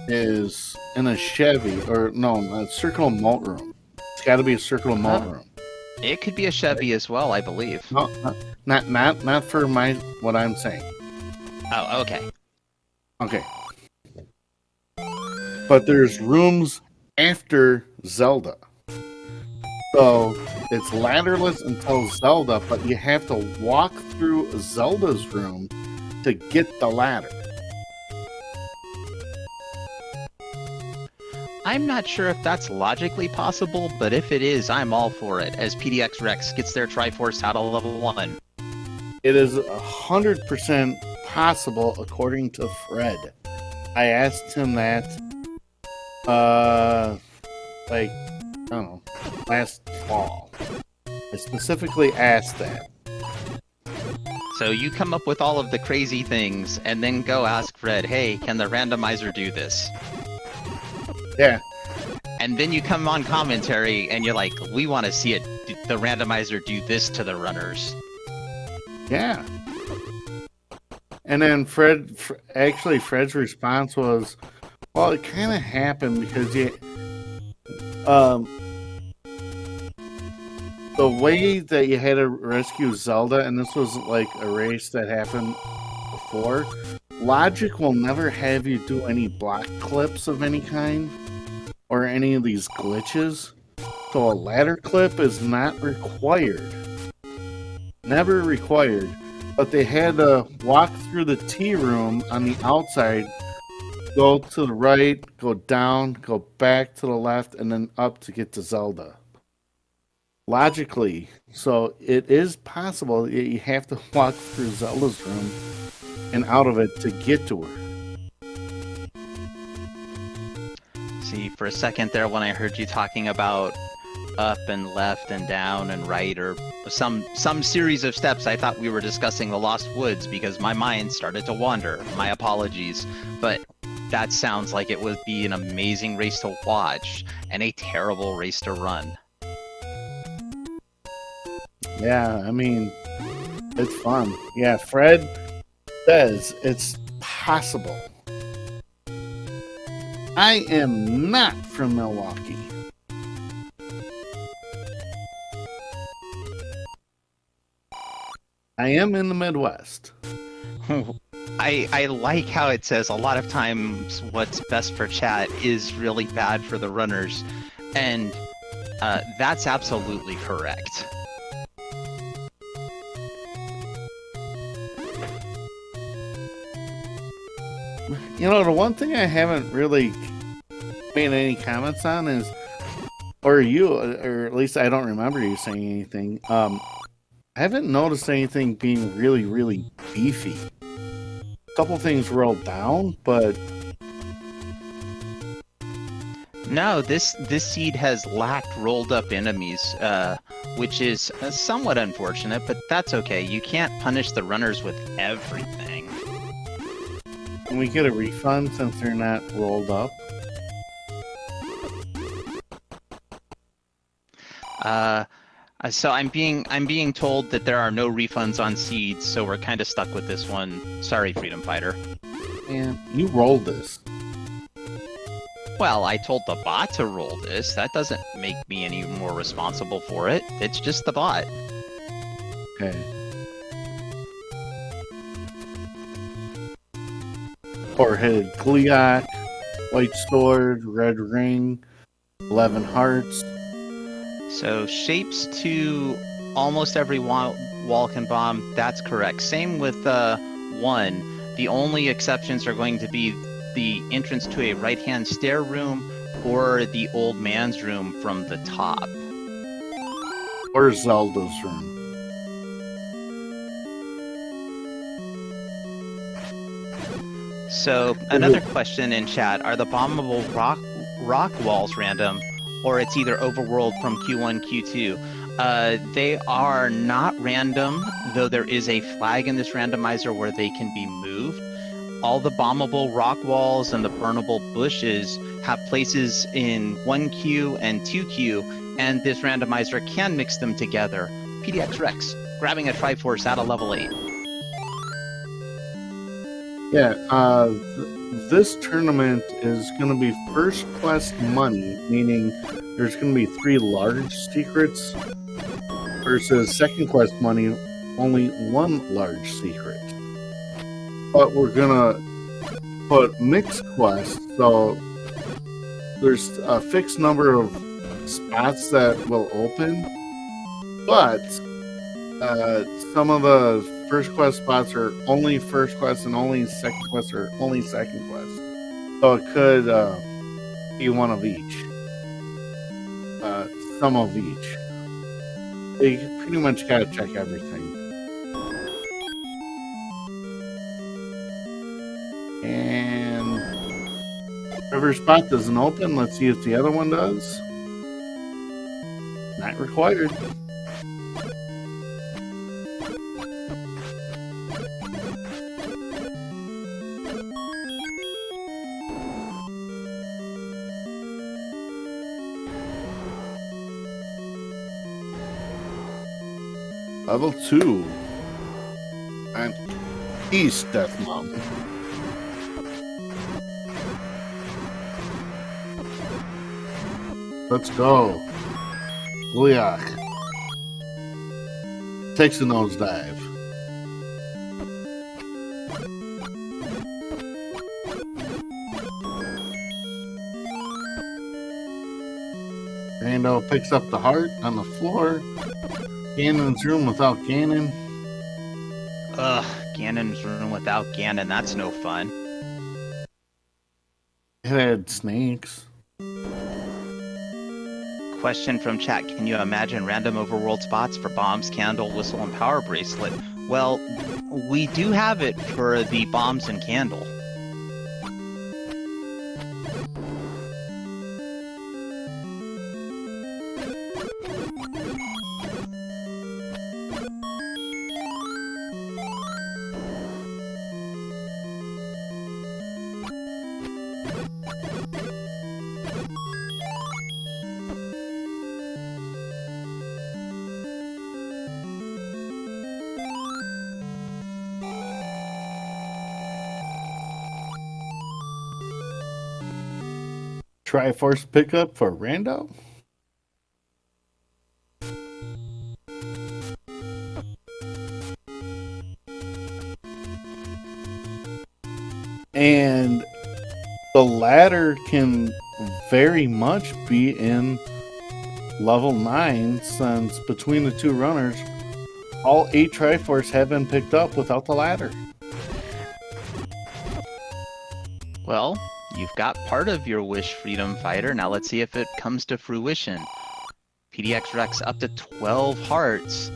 B: is in a Chevy, or no, a circle moat room. It's got to be a circle moat room.
A: It could be a Chevy as well, I believe.
B: No, not for what I'm saying.
A: Oh, okay.
B: Okay. But there's rooms after Zelda. So it's ladderless until Zelda, but you have to walk through Zelda's room to get the ladder.
A: I'm not sure if that's logically possible, but if it is, I'm all for it, as PDXRex gets their Triforce out of level 1.
B: It is 100% possible, according to Fred. I asked him that, like, I don't know, last fall. I specifically asked that.
A: So you come up with all of the crazy things, and then go ask Fred, hey, can the randomizer do this?
B: Yeah.
A: And then you come on commentary, and you're like, we want to see it, the randomizer do this to the runners.
B: Yeah. And then Fred's response was, well, it kind of happened because the way that you had to rescue Zelda, and this was like a race that happened before, logic will never have you do any block clips of any kind or any of these glitches. So a ladder clip is not required. Never required. But they had to walk through the tea room on the outside, go to the right, go down, go back to the left, and then up to get to Zelda. Logically, so it is possible that you have to walk through Zelda's room and out of it to get to her.
A: See, for a second there, when I heard you talking about up and left and down and right, or some series of steps, I thought we were discussing the Lost Woods because my mind started to wander. My apologies, but that sounds like it would be an amazing race to watch and a terrible race to run.
B: Yeah, I mean, it's fun. Yeah, Fred says it's possible. I am not from Milwaukee. I am in the Midwest.
A: I like how it says a lot of times what's best for chat is really bad for the runners, and that's absolutely correct.
B: You know, the one thing I haven't really made any comments on is, or at least I don't remember you saying anything. I haven't noticed anything being really, really beefy. A couple things rolled down, but
A: No, this seed has lacked rolled up enemies, which is somewhat unfortunate, but that's okay. You can't punish the runners with everything.
B: can we get a refund since they're not rolled up?
A: So I'm being told that there are no refunds on seeds, so we're kind of stuck with this one. Sorry, Freedom Fighter.
B: And you rolled this.
A: Well, I told the bot to roll this. That doesn't make me any more responsible for it. It's just the bot.
B: Okay. Four-headed Gleeok, white sword, red ring, 11 hearts.
A: So shapes to almost every wall can bomb. That's correct. Same with 1. The only exceptions are going to be the entrance to a right-hand stair room or the old man's room from the top.
B: Or Zelda's room.
A: So another question in chat: are the bombable rock walls random, or it's either overworld from Q1, Q2? They are not random, though there is a flag in this randomizer where they can be moved. All the bombable rock walls and the burnable bushes have places in 1Q and 2Q, and this randomizer can mix them together. PDXRex, grabbing a Triforce out of level 8.
B: Yeah, this tournament is going to be first quest money, meaning there's going to be 3 large secrets, versus second quest money, only 1 large secret. But we're gonna put mixed quests, so there's a fixed number of spots that will open, but some of the first quest spots are only first quest, and only second quest are only second quest. So it could be one of each, some of each. You pretty much gotta check everything. And river spot doesn't open. Let's see if the other one does. Not required. Level 2. And East Death Mountain. Let's go. Gleeok takes a nosedive. Rando picks up the heart on the floor. Ganon's room without Ganon.
A: Ugh, Ganon's room without Ganon, that's no fun.
B: It had snakes.
A: Question from chat: can you imagine random overworld spots for bombs, candle, whistle, and power bracelet? Well, we do have it for the bombs and candle.
B: Triforce pickup for Rando. And the ladder can very much be in level 9, since between the 2 runners, all 8 Triforce have been picked up without the ladder.
A: Well, you've got part of your wish, Freedom Fighter. Now let's see if it comes to fruition. PDXRex up to 12 hearts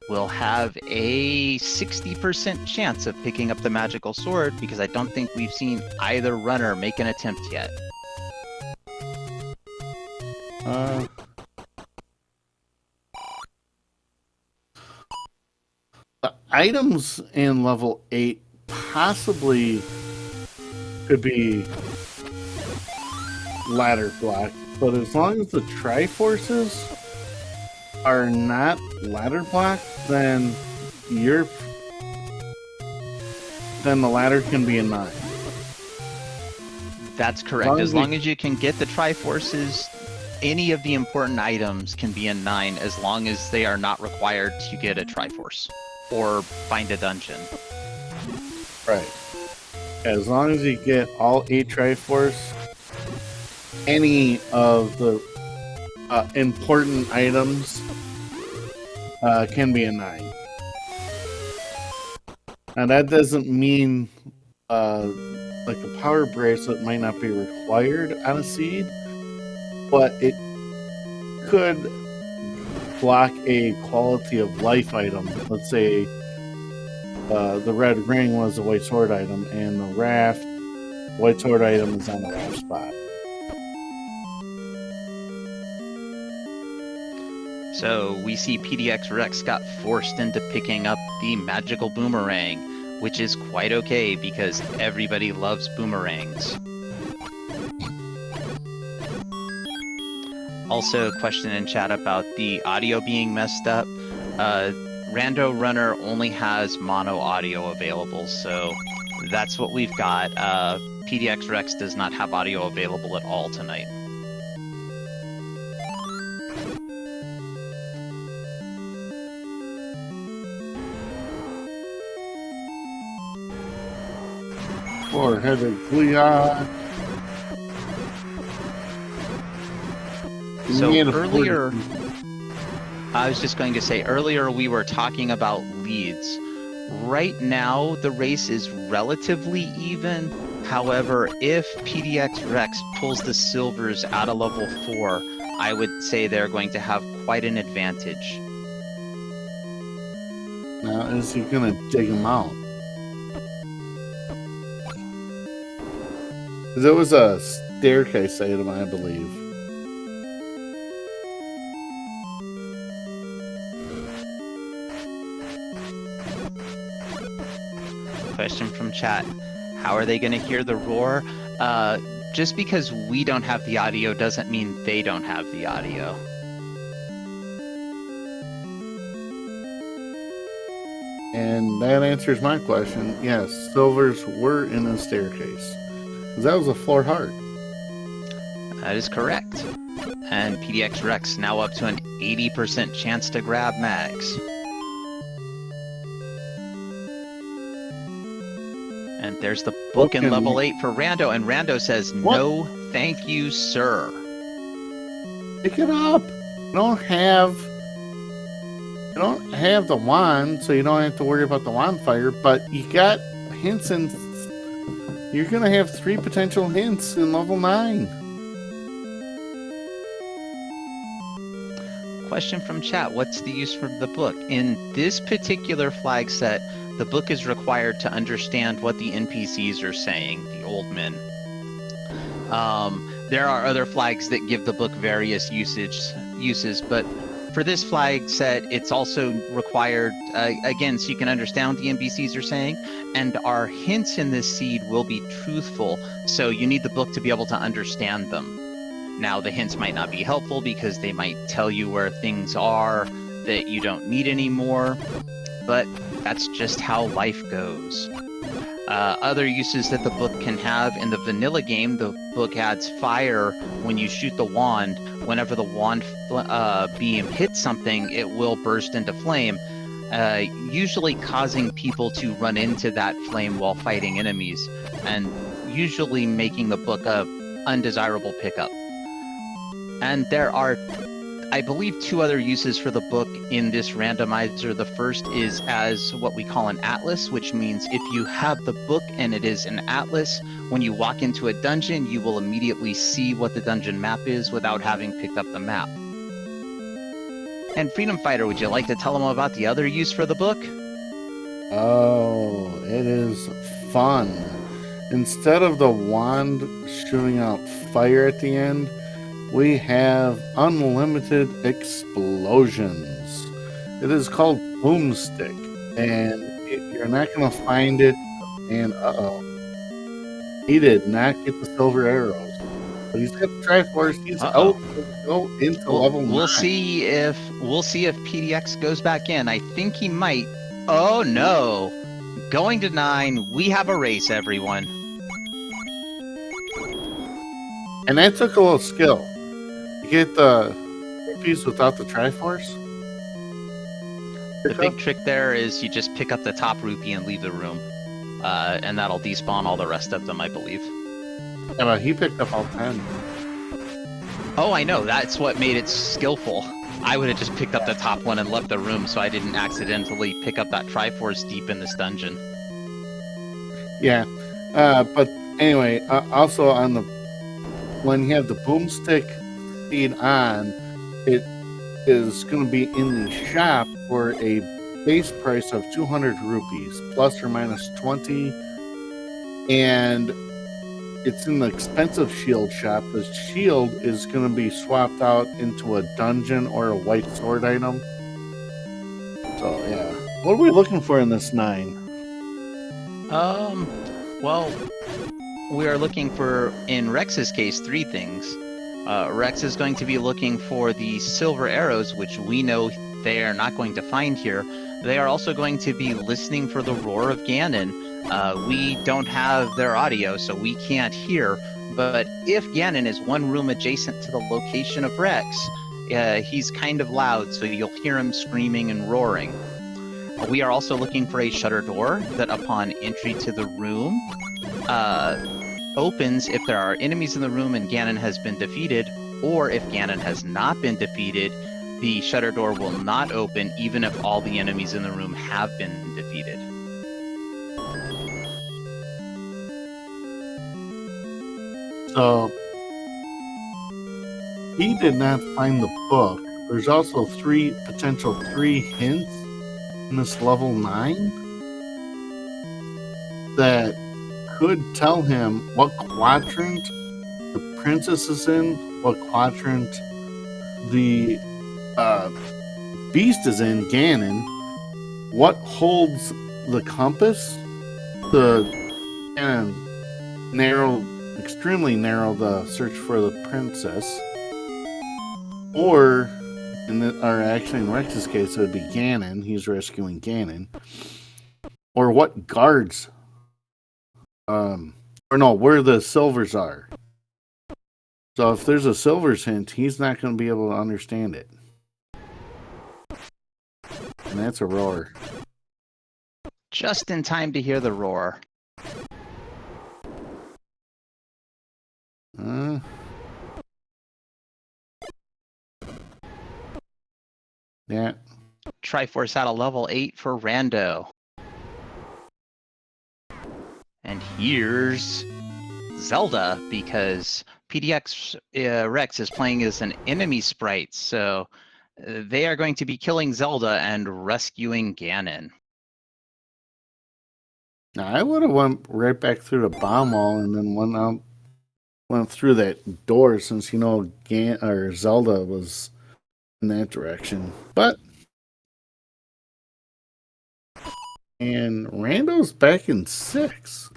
A: will have a 60% chance of picking up the magical sword, because I don't think we've seen either runner make an attempt yet.
B: The items in level 8 possibly could be ladder block, but as long as the Triforces are not ladder block, then the ladder can be a 9.
A: That's correct. As long as you can get the Triforces, any of the important items can be a 9, as long as they are not required to get a Triforce or find a dungeon.
B: Right. As long as you get all 8 Triforce, any of the important items can be a 9. Now that doesn't mean like a power bracelet might not be required on a seed, but it could block a quality of life item. Let's say the red ring was a white sword item, and the white sword item is on the raft spot.
A: So we see PDXRex got forced into picking up the magical boomerang, which is quite okay because everybody loves boomerangs. Also, a question in chat about the audio being messed up. RandoRunner only has mono audio available, so that's what we've got. PDXRex does not have audio available at all tonight.
B: Four-headed Gleeok.
A: So earlier, I was just going to say, earlier we were talking about leads. Right now, the race is relatively even. However, if PDXRex pulls the silvers out of level 4, I would say they're going to have quite an advantage.
B: Now, is he going to dig them out? There was a staircase item, I believe.
A: Question from chat. How are they going to hear the roar? Just because we don't have the audio doesn't mean they don't have the audio.
B: And that answers my question. Yes, silvers were in a staircase. That was a floor heart.
A: That is correct. And PDXRex now up to an 80% chance to grab mags. And there's the book in level 8 for Rando, and Rando says, no, thank you, sir.
B: Pick it up. You don't have the wand, so you don't have to worry about the wand fire, but you got hints, and you're going to have 3 potential hints in level 9.
A: Question from chat, what's the use for the book? In this particular flag set, the book is required to understand what the NPCs are saying, the old men. There are other flags that give the book various uses, but for this flag set, it's also required, again, so you can understand what the NPCs are saying, and our hints in this seed will be truthful, so you need the book to be able to understand them. Now, the hints might not be helpful because they might tell you where things are that you don't need anymore, but that's just how life goes. Other uses that the book can have in the vanilla game, the book adds fire when you shoot the wand. Whenever the wand beam hits something, it will burst into flame, usually causing people to run into that flame while fighting enemies, and usually making the book a undesirable pickup. And there are I believe, two other uses for the book in this randomizer. The first is as what we call an atlas, which means if you have the book and it is an atlas, when you walk into a dungeon, you will immediately see what the dungeon map is without having picked up the map. And Freedom Fighter, would you like to tell them about the other use for the book?
B: Oh, it is fun. Instead of the wand shooting out fire at the end, we have unlimited explosions. It is called Boomstick, and you're not going to find it. And he did not get the silver arrows, but he's got the Triforce. He's out to go into level 9.
A: We'll see if PDX goes back in. I think he might. Oh no! Going to 9. We have a race, everyone.
B: And that took a little skill. You get the piece without the Triforce.
A: The big trick there is you just pick up the top rupee and leave the room. And that'll despawn all the rest of them, I believe.
B: Yeah, but he picked up all 10.
A: Oh, I know. That's what made it skillful. I would have just picked up the top one and left the room so I didn't accidentally pick up that Triforce deep in this dungeon.
B: Yeah. But anyway, also on the when you have the Boomstick feed on, it is going to be in the shop for a base price of 200 rupees, plus or minus 20. And it's in the expensive shield shop. The shield is going to be swapped out into a dungeon or a white sword item. So, yeah. What are we looking for in this 9?
A: Well, we are looking for, in Rex's case, 3 things. Rex is going to be looking for the silver arrows, which we know they are not going to find here. They are also going to be listening for the roar of Ganon. We don't have their audio, so we can't hear. But if Ganon is one room adjacent to the location of Rex, he's kind of loud, so you'll hear him screaming and roaring. We are also looking for a shutter door that, upon entry to the room, opens if there are enemies in the room and Ganon has been defeated, or if Ganon has not been defeated, the shutter door will not open even if all the enemies in the room have been defeated.
B: So, he did not find the book. There's also potential 3 hints in this level 9 that could tell him what quadrant the princess is in, what quadrant the beast is in, Ganon, what holds the compass to kind of extremely narrow the search for the princess, or actually in Rex's case it would be Ganon. He's rescuing Ganon, or what guards, where the silvers are. So if there's a silvers hint, he's not going to be able to understand it. And that's a roar.
A: Just in time to hear the roar.
B: Yeah.
A: Triforce out of level 8 for Rando. And here's Zelda, because PDXRex is playing as an enemy sprite, so they are going to be killing Zelda and rescuing Ganon.
B: Now, I would have went right back through the bomb wall and then went through that door, since Zelda was in that direction. And Rando's back in 6.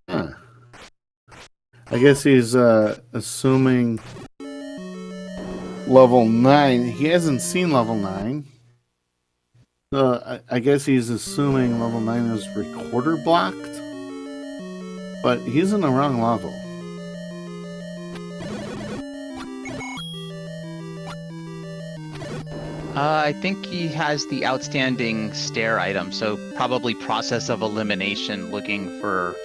B: Huh. I guess he's assuming level 9. He hasn't seen level 9. So I guess he's assuming level 9 is recorder blocked. But he's in the wrong level.
A: I think he has the outstanding stair item, so probably process of elimination, looking for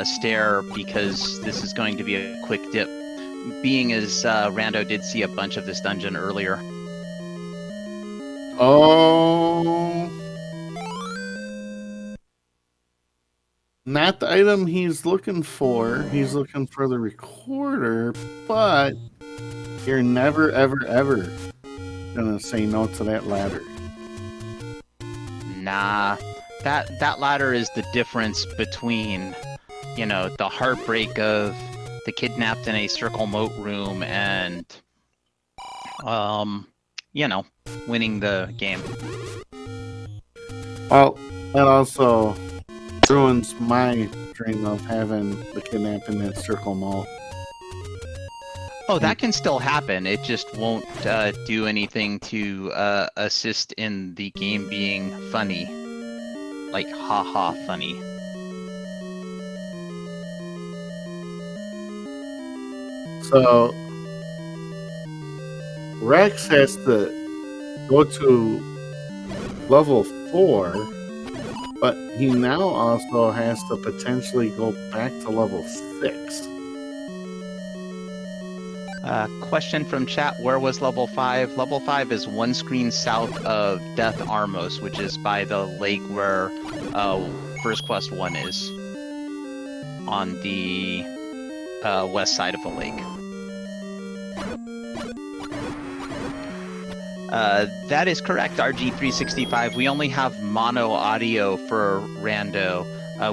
A: stair, because this is going to be a quick dip. Being as Rando did see a bunch of this dungeon earlier.
B: Oh, not the item he's looking for. He's looking for the recorder, but you're never, ever, ever gonna say no to that ladder.
A: Nah, that ladder is the difference between, you know, the heartbreak of the kidnapped in a circle moat room and, you know, winning the game.
B: Well, that also ruins my dream of having the kidnapping in that circle mall.
A: Oh, that can still happen. It just won't do anything to assist in the game being funny. Like, haha funny.
B: So Rex has to go to level 4, but he now also has to potentially go back to level 6.
A: Question from chat, where was level 5? Level 5 is one screen south of Death Armos, which is by the lake where First Quest 1 is. On the west side of the lake. That is correct, RG365. We only have mono audio for Rando.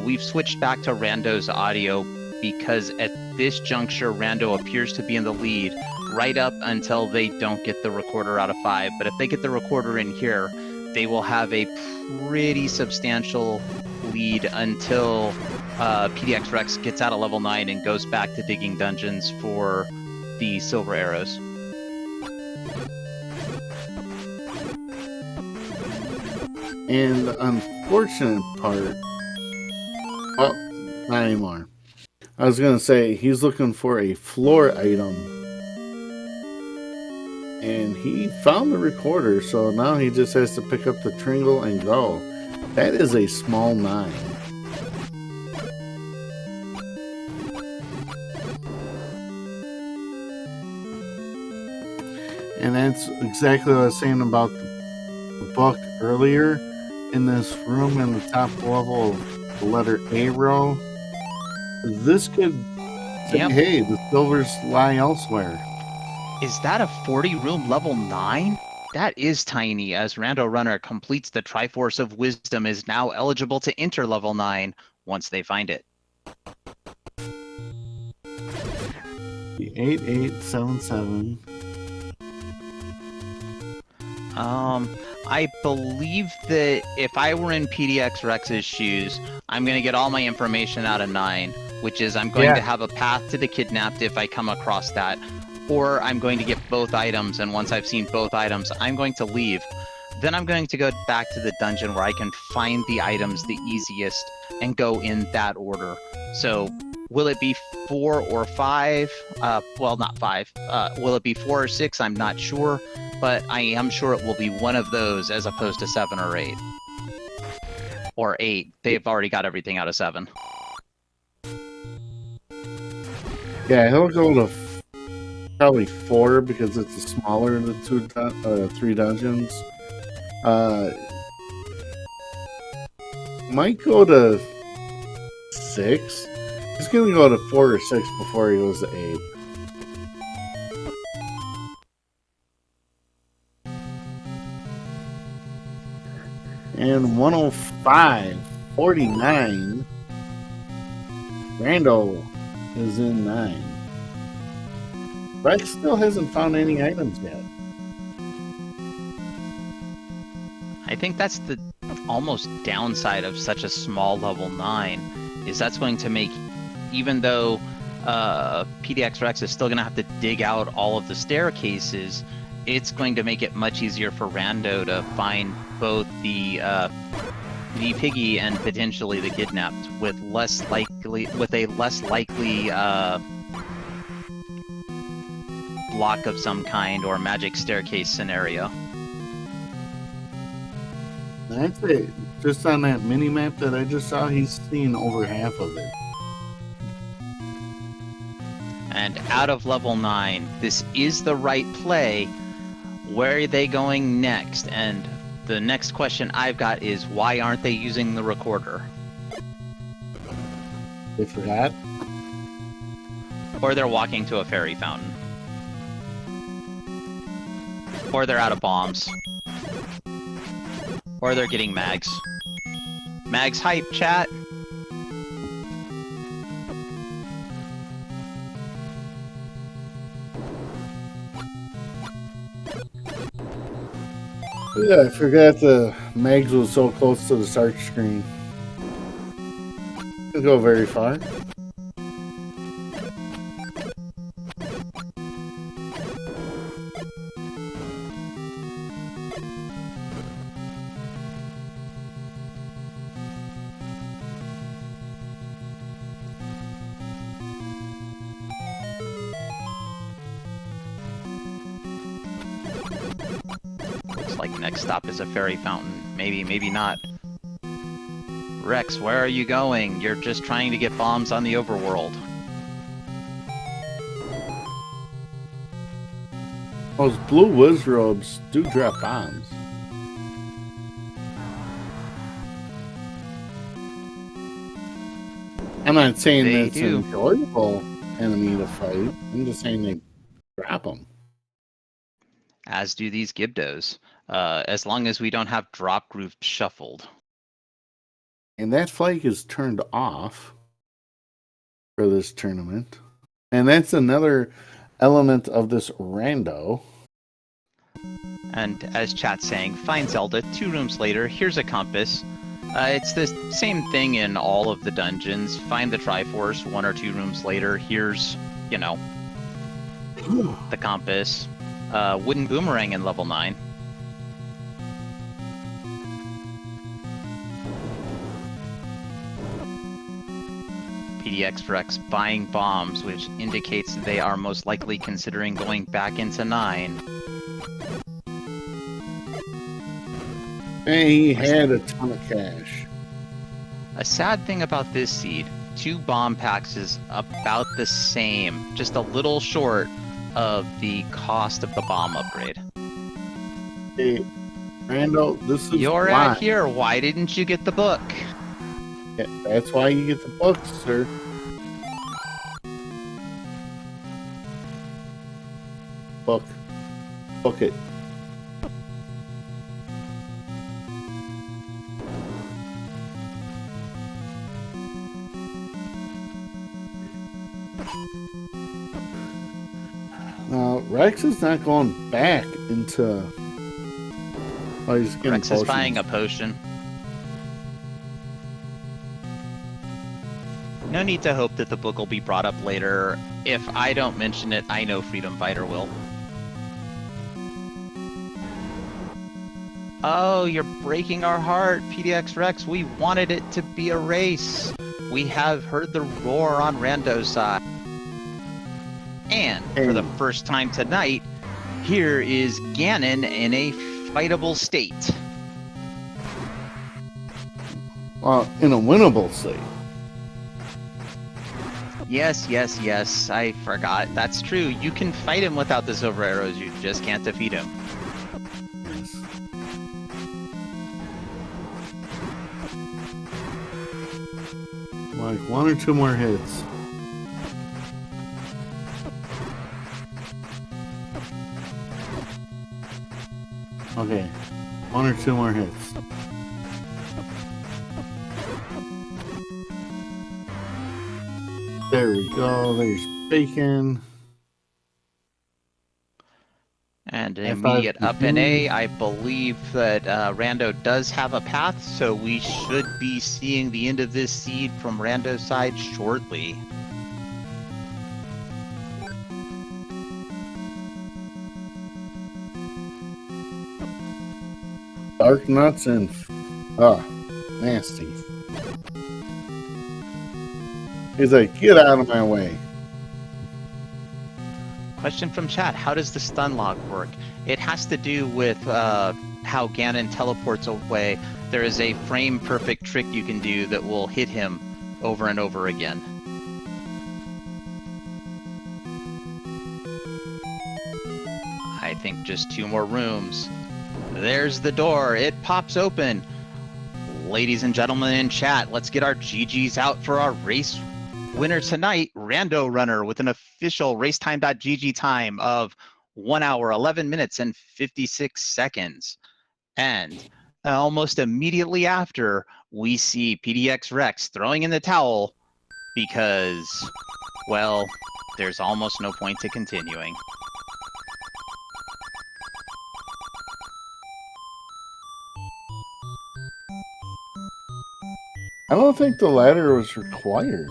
A: We've switched back to Rando's audio because at this juncture, Rando appears to be in the lead right up until they don't get the recorder out of 5. But if they get the recorder in here, they will have a pretty substantial lead until PDXRex gets out of level 9 and goes back to digging dungeons for the silver arrows.
B: And the unfortunate part, well, not anymore. I was gonna say he's looking for a floor item, and he found the recorder, so now he just has to pick up the tringle and go. That is a small 9. And that's exactly what I was saying about the book earlier. In this room in the top level of the letter A row, this could say,
A: Yep.
B: hey, the silvers lie elsewhere.
A: Is that a 40-room level 9? That is tiny, as RandoRunner completes the Triforce of Wisdom, is now eligible to enter level 9 once they find it.
B: The 8877.
A: I believe that if I were in PDXRex's shoes, I'm going to get all my information out of 9, which is I'm going to have a path to the kidnapped if I come across that, or I'm going to get both items, and once I've seen both items, I'm going to leave. Then I'm going to go back to the dungeon where I can find the items the easiest and go in that order. So will it be 4 or 5? Well, not 5. Will it be 4 or 6? I'm not sure, but I am sure it will be one of those as opposed to 7 or 8. Or 8. They've already got everything out of 7.
B: Yeah, he'll go to probably 4 because it's the smaller of the 3 dungeons. Might go to 6. He's gonna go to 4 or 6 before he goes to 8. And 105.49. Rando is in 9. Rex still hasn't found any items yet.
A: I think that's the almost downside of such a small level 9, is that's going to make, even though PDXRex is still going to have to dig out all of the staircases, it's going to make it much easier for Rando to find both the piggy and potentially the kidnapped with a less likely block of some kind or magic staircase scenario.
B: That's it. Just on that mini map that I just saw, he's seen over half of it.
A: And out of level 9, this is the right play. Where are they going next? And the next question I've got is, why aren't they using the recorder?
B: They forgot?
A: Or they're walking to a fairy fountain. Or they're out of bombs. Or they're getting mags. Mags hype, chat!
B: Yeah, I forgot the Mags was so close to the start screen. Didn't go very far.
A: Looks like next stop is a fairy fountain. Maybe, maybe not. Rex, where are you going? You're just trying to get bombs on the overworld.
B: Those blue wizrobes do drop bombs. I'm not saying
A: They
B: it's
A: do.
B: an enjoyable enemy to fight. I'm just saying they drop them.
A: As do these Gibdos. As long as we don't have drop groups shuffled.
B: And that flag is turned off for this tournament. And that's another element of this rando.
A: And as chat's saying, find Zelda, 2 rooms later, here's a compass. It's the same thing in all of the dungeons. Find the Triforce 1 or 2 rooms later, here's, you know, the compass. Wooden boomerang in level 9. PDXRex buying bombs, which indicates they are most likely considering going back into 9.
B: And he had a ton of cash.
A: A sad thing about this seed, 2 bomb packs is about the same, just a little short of the cost of the bomb upgrade.
B: Hey, Rando, this is
A: You're
B: why.
A: at here, why didn't you get the book?
B: Yeah, that's why you get the books, sir. Book. Book it. Now, Rex is not going back into... Oh, he's getting
A: Rex is buying a potion. No need to hope that the book will be brought up later. If I don't mention it, I know Freedom Fighter will. Oh, you're breaking our heart, PDXRex. We wanted it to be a race. We have heard the roar on Rando's side. And for the first time tonight, here is Ganon in a fightable state.
B: Well, in a winnable state.
A: Yes, yes, yes, I forgot. That's true. You can fight him without the silver arrows, you just can't defeat him.
B: Yes. Like 1 or 2 more hits. Okay, 1 or 2 more hits. There we go. There's bacon.
A: And an
B: F5
A: immediate up in
B: continue.
A: A. I believe that Rando does have a path, so we should be seeing the end of this seed from Rando's side shortly.
B: Dark nuts and... Oh, nasty. He's like, get out of my way.
A: Question from chat, how does the stun lock work? It has to do with how Ganon teleports away, there is a frame perfect trick you can do that will hit him over and over again. I think just 2 more rooms. There's the door. It pops open. Ladies and gentlemen in chat, let's get our GGs out for our race winner tonight, RandoRunner, with an official racetime.gg time of 1 hour, 11 minutes, and 56 seconds. And almost immediately after, we see PDXRex throwing in the towel because, well, there's almost no point to continuing.
B: I don't think the ladder was required.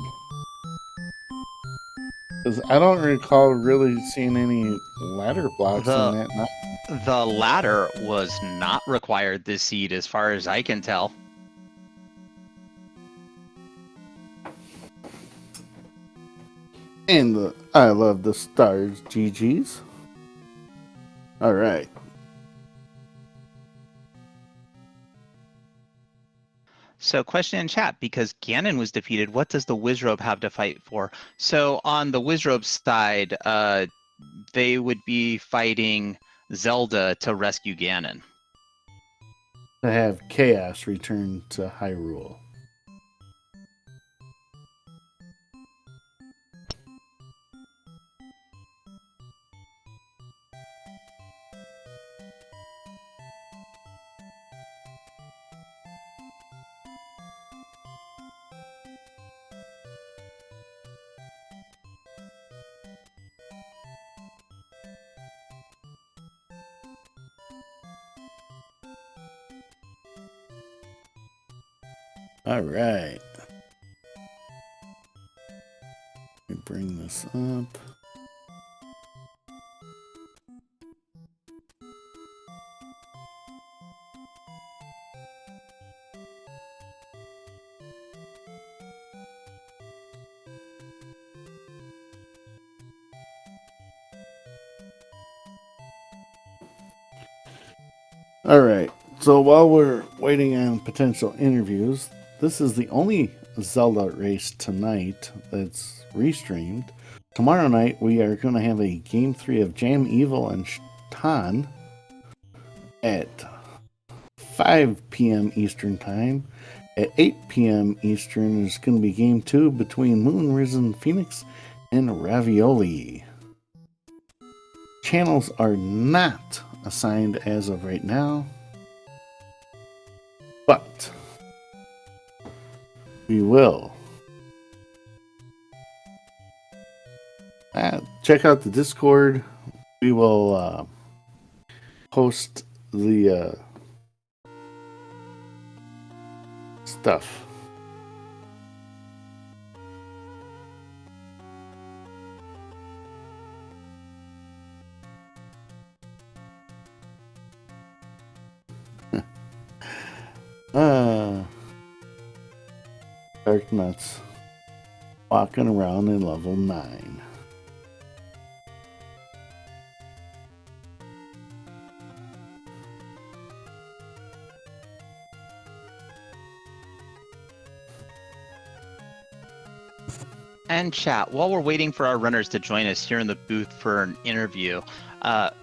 B: Because I don't recall really seeing any ladder blocks in that map.
A: The ladder was not required this seed, as far as I can tell.
B: And I love the stars, GG's. All right.
A: So question in chat, because Ganon was defeated, what does the Wizrobe have to fight for? So on the Wizrobe side, they would be fighting Zelda to rescue Ganon.
B: To have Chaos return to Hyrule. All right. Let me bring this up. All right. So while we're waiting on potential interviews, this is the only Zelda race tonight that's restreamed. Tomorrow night, we are going to have a Game 3 of Jam Evil and Tan at 5 p.m. Eastern Time. At 8 p.m. Eastern is going to be Game 2 between Moon Risen Phoenix and Ravioli. Channels are not assigned as of right now, but we will. Check out the Discord. We will post the stuff. Dark Nuts walking around in level 9.
A: And chat, while we're waiting for our runners to join us here in the booth for an interview,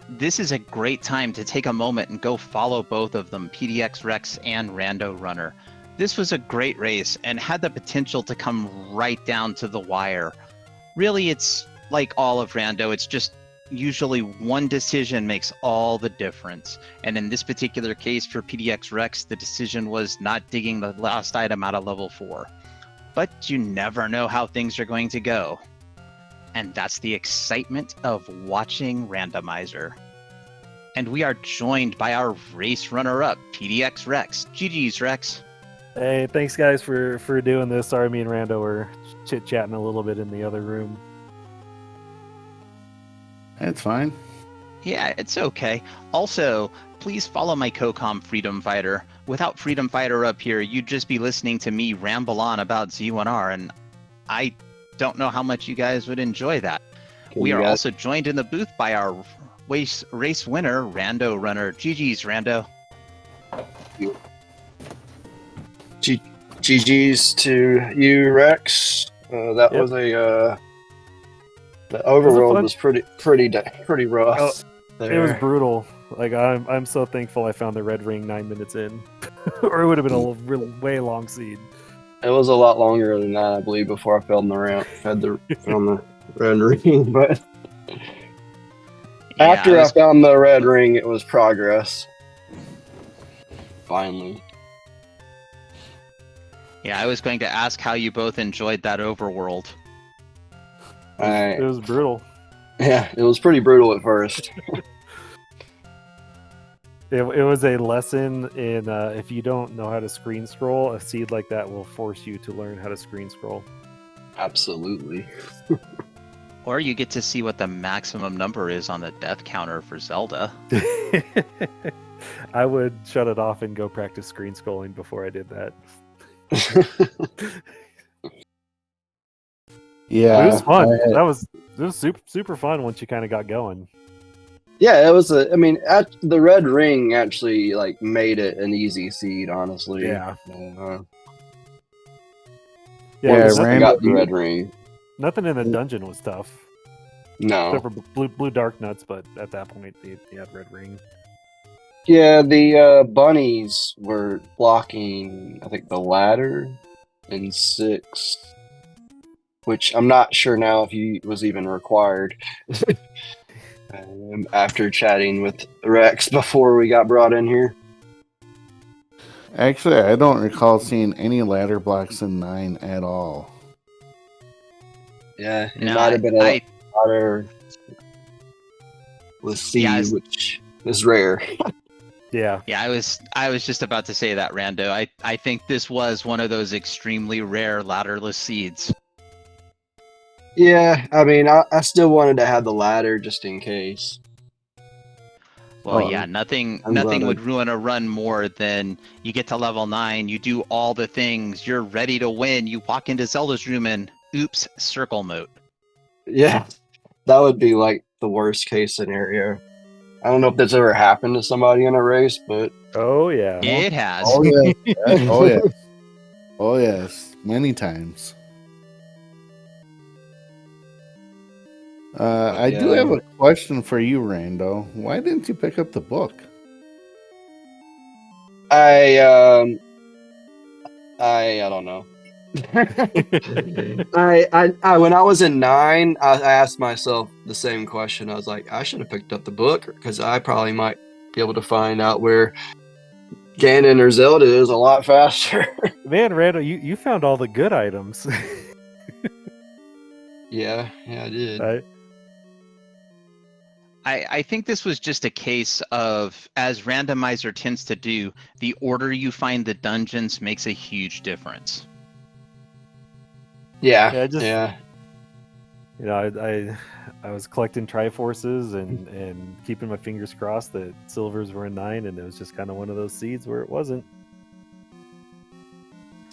A: this is a great time to take a moment and go follow both of them, PDXRex and RandoRunner. This was a great race and had the potential to come right down to the wire. Really, it's like all of Rando, it's just usually one decision makes all the difference. And in this particular case for PDXRex, the decision was not digging the last item out of level 4. But you never know how things are going to go. And that's the excitement of watching Randomizer. And we are joined by our race runner-up, PDXRex. GG's, Rex.
C: Hey, thanks guys for doing this. Sorry, me and Rando were chit-chatting a little bit in the other room.
B: That's fine.
A: Yeah, it's okay. Also, please follow my co-com Freedom Fighter. Without Freedom Fighter up here, you'd just be listening to me ramble on about Z1R, and I don't know how much you guys would enjoy that. We are also joined in the booth by our race winner, RandoRunner. GG's, Rando.
D: you. GG's to you, Rex. That
C: Yep.
D: was the overworld
C: fun-
D: was pretty rough.
C: Oh,
D: there.
C: It was brutal. Like I'm so thankful I found the red ring 9 minutes in, or it would have been a way long seed.
D: It was a lot longer than that, I believe, before I found the ramp. Found the red ring, but
A: Yeah,
D: after I found the red ring, it was progress. Finally.
A: Yeah, I was going to ask how you both enjoyed that overworld.
C: It was brutal.
D: Yeah, it was pretty brutal at first.
C: It was a lesson in if you don't know how to screen scroll, a seed like that will force you to learn how to screen scroll.
D: Absolutely.
A: Or you get to see what the maximum number is on the death counter for Zelda.
C: I would shut it off and go practice screen scrolling before I did that.
B: Yeah,
C: It was fun.
B: I-
C: It was super fun once you kind of got going.
D: Yeah, it was the red ring actually like made it an easy seed, honestly.
C: Yeah.
B: yeah,
D: Once I
B: Random-
D: got the red ring.
C: Nothing in the dungeon was tough,
D: No.
C: except for blue dark nuts. But at that point, they had red ring.
D: Yeah, the bunnies were blocking, I think, the ladder in 6, which I'm not sure now if he was even required. After chatting with Rex before we got brought in here.
B: Actually, I don't recall seeing any ladder blocks in 9 at all.
D: Yeah, it
A: No,
D: might have been a ladder with C,
A: Yeah,
D: which is rare.
C: Yeah,
A: Yeah, I was just about to say that, Rando. I think this was one of those extremely rare ladderless seeds.
D: Yeah, I mean, I still wanted to have the ladder just in case.
A: Well,
B: Oh,
A: yeah, nothing
D: I'm glad
A: would ruin a run more than you get to level 9, you do all the things, you're ready to win, you walk into Zelda's room and oops, circle mode.
D: Yeah, that would be like the worst case scenario. I don't know if that's ever happened to somebody in a race, but
C: oh yeah.
A: It has.
B: Oh yes, oh yes, oh yes, many times. I do
D: yeah.
B: have a question for you, Rando. Why didn't you pick up the book?
D: I don't know. I when I was in 9, I asked myself the same question. I was like, I should have picked up the book because I probably might be able to find out where Ganon or Zelda is a lot faster.
C: Man, Randall, you found all the good items.
D: yeah, I did.
C: Right?
A: I think this was just a case of, as Randomizer tends to do, the order you find the dungeons makes a huge difference.
D: Yeah,
C: Yeah, You know, I was collecting Triforces and keeping my fingers crossed that silvers were in 9, and it was just kind of one of those seeds where it wasn't.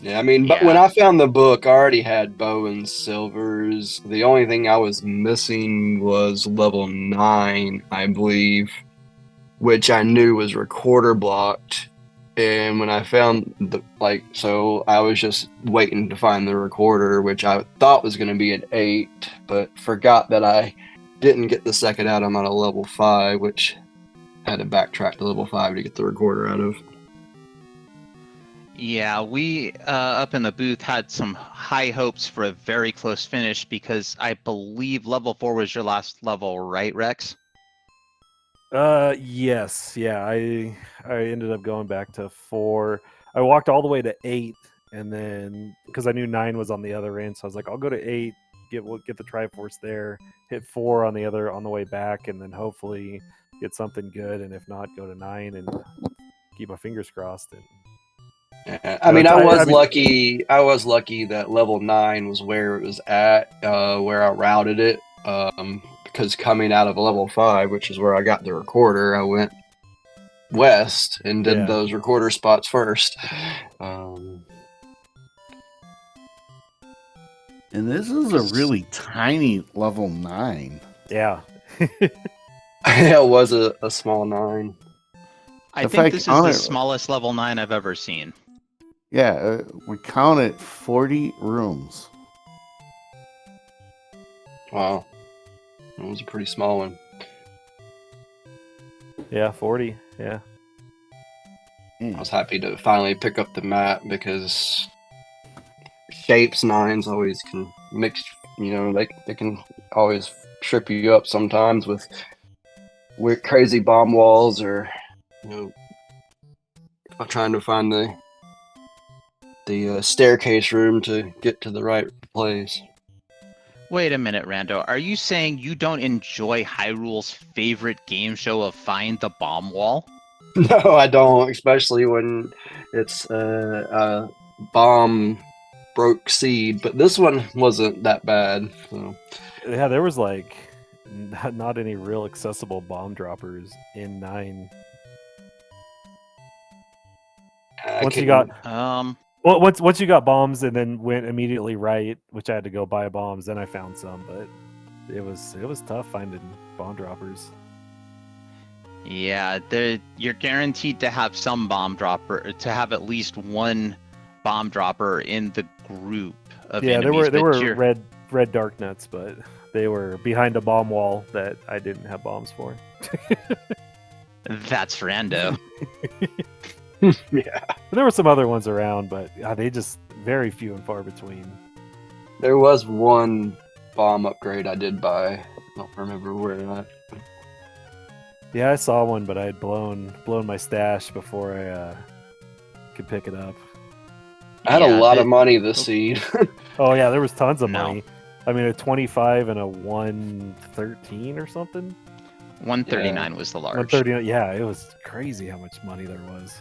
D: Yeah, I mean, but
A: Yeah.
D: when I found the book, I already had bow and silvers. The only thing I was missing was level 9, I believe, which I knew was recorder blocked. And when I found so I was just waiting to find the recorder, which I thought was going to be at 8, but forgot that I didn't get the second item on a level 5, which I had to backtrack to level 5 to get the recorder out of.
A: Yeah, we up in the booth had some high hopes for a very close finish because I believe level 4 was your last level, right, Rex?
C: Yes, yeah. I ended up going back to 4. I walked all the way to 8, and then because I knew 9 was on the other end, so I was like, I'll go to 8, get the Triforce there, hit 4 on the way back, and then hopefully get something good, and if not, go to 9 and keep my fingers crossed. And
D: I mean, I was
C: mean-
D: lucky. I was lucky that level 9 was where it was at, where I routed it. Because coming out of level 5, which is where I got the recorder, I went west and did
C: Yeah.
D: those recorder spots first.
B: And this is a really tiny level 9.
C: yeah,
D: It was a small 9.
A: I
B: If
A: think
B: I
A: this is
B: count
A: the
B: it-
A: smallest level 9 I've ever seen.
B: Yeah, we counted 40 rooms.
D: Wow. That was a pretty small one.
C: Yeah, 40. Yeah.
D: I was happy to finally pick up the map because shapes 9s always can mix, they can always trip you up sometimes with weird crazy bomb walls or trying to find the staircase room to get to the right place.
A: Wait a minute, Rando. Are you saying you don't enjoy Hyrule's favorite game show of Find the Bomb Wall?
D: No, I don't, especially when it's a bomb broke seed, but this one wasn't that bad. So
C: Yeah, there was like not any real accessible bomb droppers in 9. Once you got well, once you got bombs and then went immediately right, which I had to go buy bombs, then I found some, but it was tough finding bomb droppers.
A: Yeah, you're guaranteed to have some bomb dropper, to have at least one bomb dropper in the group of
C: Yeah,
A: enemies.
C: there
A: but
C: were red dark nuts, but they were behind a bomb wall that I didn't have bombs for.
A: That's Rando.
D: yeah,
C: There were some other ones around, but they just very few and far between.
D: there was one bomb upgrade I did buy. I don't remember where at.
C: Yeah, I saw one, but I had blown my stash before I could pick it up.
D: I had a lot of money this seed.
C: Oh yeah, there was tons of
A: No.
C: money. I mean, a 25 and a 113 or something.
A: 139 was the large.
C: 130. Yeah, it was crazy how much money there was.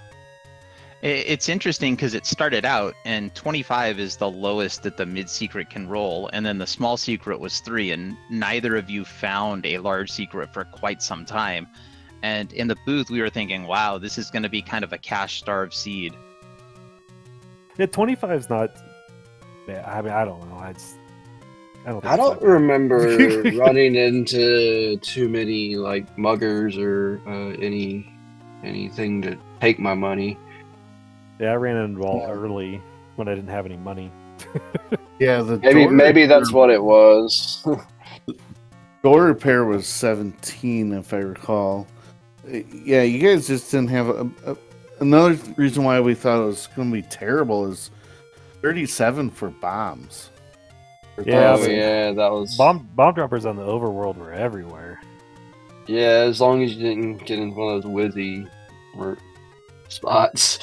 A: It's interesting because it started out, and 25 is the lowest that the mid secret can roll, and then the small secret was 3, and neither of you found a large secret for quite some time. And in the booth, we were thinking, wow, this is going to be kind of a cash-starved seed.
C: Yeah, 25 is not bad. I mean, I don't know. I don't. Think
D: I
C: it's
D: don't
C: that bad.
D: remember running into too many like muggers or anything to take my money.
C: Yeah, I ran into wall early when I didn't have any money.
B: Yeah, the
D: Maybe that's what it was.
B: door repair was 17, if I recall. Yeah, you guys just didn't have another reason why we thought it was going to be terrible is 37 for bombs.
C: Yeah,
D: oh
C: but
D: yeah, that was
C: bomb droppers on the overworld were everywhere.
D: Yeah, as long as you didn't get into one of those whizzy spots.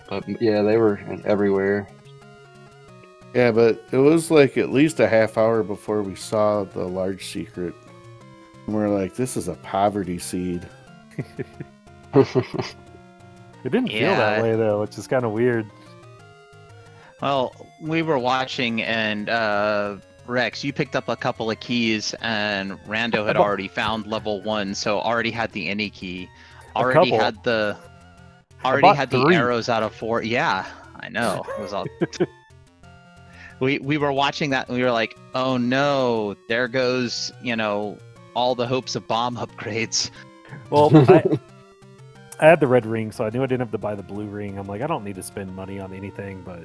D: But yeah, they were everywhere.
B: Yeah, but it was like at least a half hour before we saw the large secret. And we're like, this is a poverty seed.
C: It didn't feel
A: Yeah.
C: that way though, which is kind of weird.
A: Well, we were watching, and Rex, you picked up a couple of keys, and Rando had already found level 1, so already had the any key, already
C: couple.
A: had the
C: bought
A: the
C: 3.
A: arrows out of 4. Yeah, I know. It was all. We were watching that, and we were like, oh no, there goes all the hopes of bomb upgrades.
C: Well, I had the red ring, so I knew I didn't have to buy the blue ring. I'm like, I don't need to spend money on anything but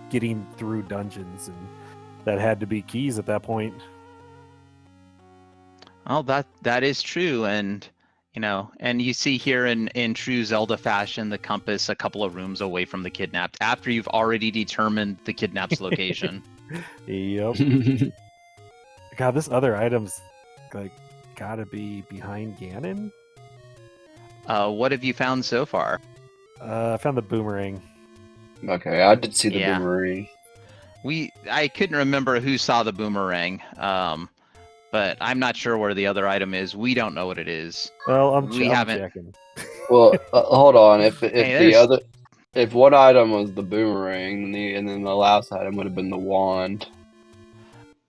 C: getting through dungeons, and that had to be keys at that point.
A: Well, that is true, and and you see here in true Zelda fashion, the compass a couple of rooms away from the kidnapped after you've already determined the kidnapped's location.
C: Yep. God, this other item's like gotta be behind Ganon.
A: What have you found so far?
C: I found the boomerang.
D: Okay, I did see the
A: Yeah.
D: boomerang.
A: I couldn't remember who saw the boomerang, but I'm not sure where the other item is. We don't know what it is.
C: Well, I'm
A: We haven't-
C: checking.
D: Well, hold on. If
A: Hey,
D: if one item was the boomerang, and then the last item would have been the wand.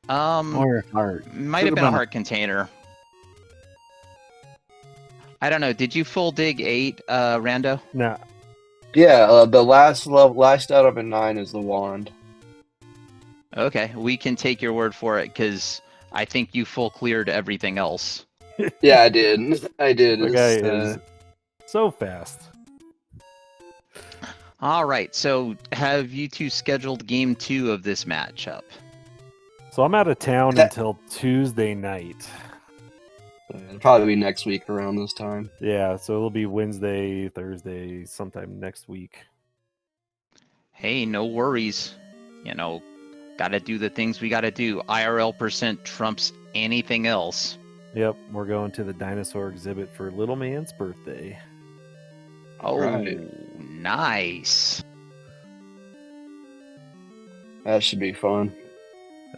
B: Or heart.
A: Might have been a heart container. I don't know. Did you full dig 8, Rando?
C: Nah,
D: Yeah, the last item in 9 is the wand.
A: Okay, we can take your word for it because I think you full cleared everything else.
D: Yeah, I did. I did.
C: the guy is so fast.
A: All right, so have you two scheduled game 2 of this matchup?
C: So I'm out of town
D: That-
C: until Tuesday night.
D: It'll probably be next week around this time.
C: Yeah, so it'll be Wednesday, Thursday, sometime next week.
A: Hey, no worries. Gotta do the things we gotta do. IRL percent trumps anything else.
C: Yep, we're going to the dinosaur exhibit for little man's birthday.
A: Oh,
D: Right.
A: nice.
D: That should be fun.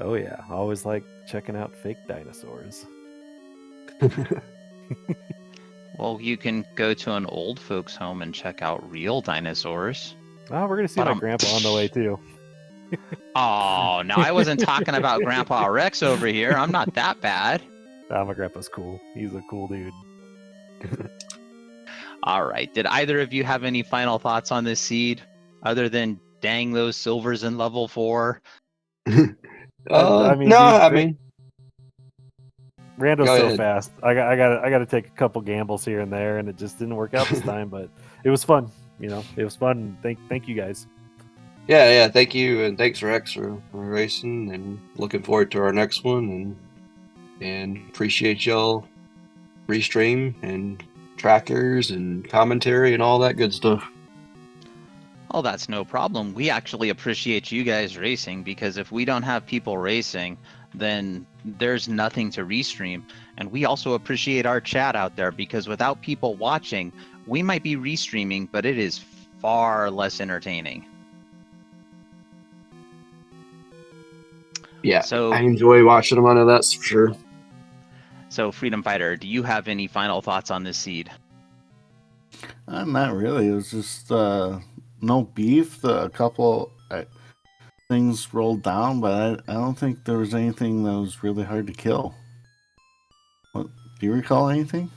C: Oh yeah, I always like checking out fake dinosaurs.
A: Well, you can go to an old folks home and check out real dinosaurs.
C: Oh, we're gonna see my grandpa on the way too.
A: Oh, no, I wasn't talking about Grandpa Rex over here. I'm not that bad.
C: Ah, my grandpa's cool. He's a cool dude.
A: All right. Did either of you have any final thoughts on this seed other than dang those silvers in level 4?
C: I mean,
D: no,
C: dude, Rando's
D: Go
C: so
D: ahead.
C: fast. I got to take a couple gambles here and there, and it just didn't work out this time. But it was fun. It was fun. Thank you guys.
D: Yeah. Thank you, and thanks Rex for racing, and looking forward to our next one, and appreciate y'all restream and trackers and commentary and all that good stuff.
A: Oh, that's no problem. We actually appreciate you guys racing, because if we don't have people racing, then there's nothing to restream. And we also appreciate our chat out there, because without people watching, we might be restreaming, but it is far less entertaining.
D: Yeah,
A: So,
D: I enjoy watching them. I know that's for sure.
A: so Freedom Fighter, do you have any final thoughts on this seed?
B: Not really. It was just no beef. A couple things rolled down, but I don't think there was anything that was really hard to kill. What, do you recall anything?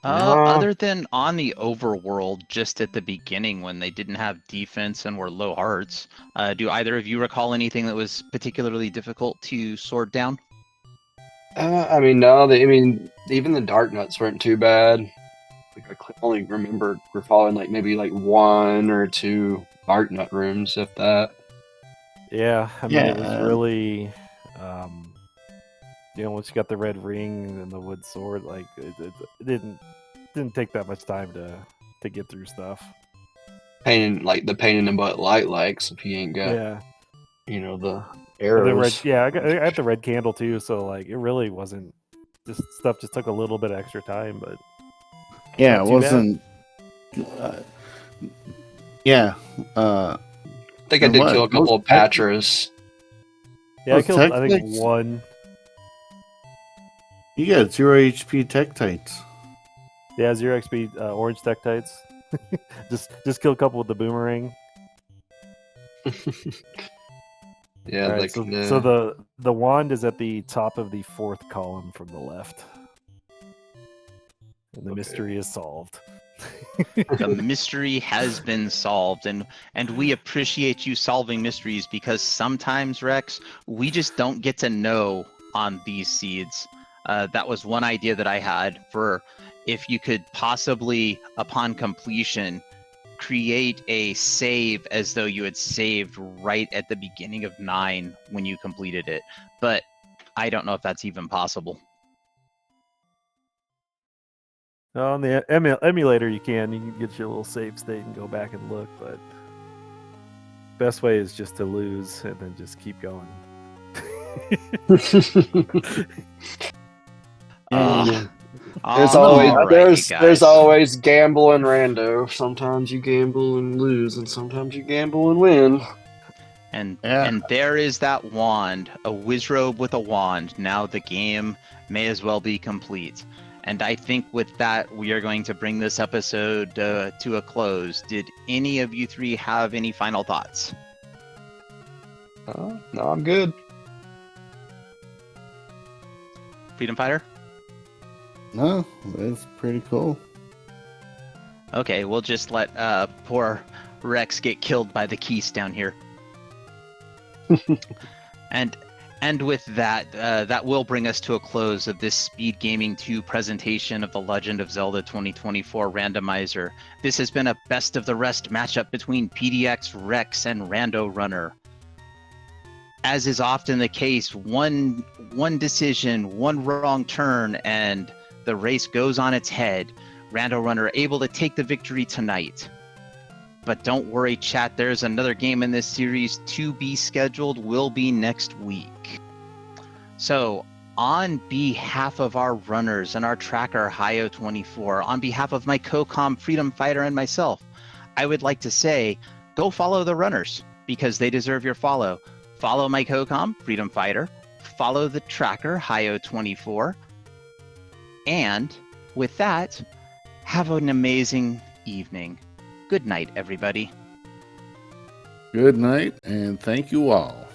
D: No.
A: Other than on the overworld, just at the beginning when they didn't have defense and were low hearts, do either of you recall anything that was particularly difficult to sword down?
D: I mean, no. Even the dark nuts weren't too bad. Like, I only remember recalling maybe one or two dark nut rooms, if that.
C: Yeah, I mean, it was
B: Yeah.
C: really, once you got the red ring and the wood sword, it didn't take that much time to get through stuff.
D: Pain in the butt light likes if you ain't got
C: Yeah,
D: the
C: the
D: arrows.
C: red. Yeah, I had the red candle too, so it really wasn't. This stuff just took a little bit extra time, but
B: Yeah,
C: not
B: it
C: too
B: wasn't. Yeah.
D: I think I
B: And
D: did
B: what?
D: kill a couple of Patras.
C: yeah, I
B: Those
C: killed I think
B: tactics-
C: one.
B: You got 0 HP Tektites.
C: Yeah, 0 XP orange Tektites. just kill a couple with the boomerang.
D: Yeah,
C: All right, so the wand is at the top of the 4th column from the left, and the mystery is solved.
A: The mystery has been solved, and we appreciate you solving mysteries, because sometimes, Rex, we just don't get to know on these seeds. That was one idea that I had for if you could possibly, upon completion, create a save as though you had saved right at the beginning of 9 when you completed it. But I don't know if that's even possible.
C: On the emulator, you can get your little save state and go back and look, but best way is just to lose and then just keep going.
D: There's always gamble and rando. Sometimes you gamble and lose, and sometimes you gamble and win.
A: And
B: Yeah.
A: and there is that wand, a wizrobe with a wand. Now the game may as well be complete. And I think with that, we are going to bring this episode to a close. Did any of you three have any final thoughts?
D: No, I'm good.
A: Freedom Fighter?
B: No, that's pretty cool.
A: Okay, we'll just let poor Rex get killed by the keys down here. And And with that, that will bring us to a close of this Speed Gaming 2 presentation of The Legend of Zelda 2024 Randomizer. This has been a best of the rest matchup between PDXRex and RandoRunner. As is often the case, one decision, one wrong turn, and the race goes on its head. RandoRunner able to take the victory tonight. But don't worry, chat, there's another game in this series to be scheduled, will be next week. So, on behalf of our runners and our tracker, Hio24, on behalf of my co-com Freedom Fighter and myself, I would like to say, go follow the runners, because they deserve your follow. Follow my co-com, Freedom Fighter. Follow the tracker, Hio24. And with that, have an amazing evening. Good night, everybody.
B: Good night, and thank you all.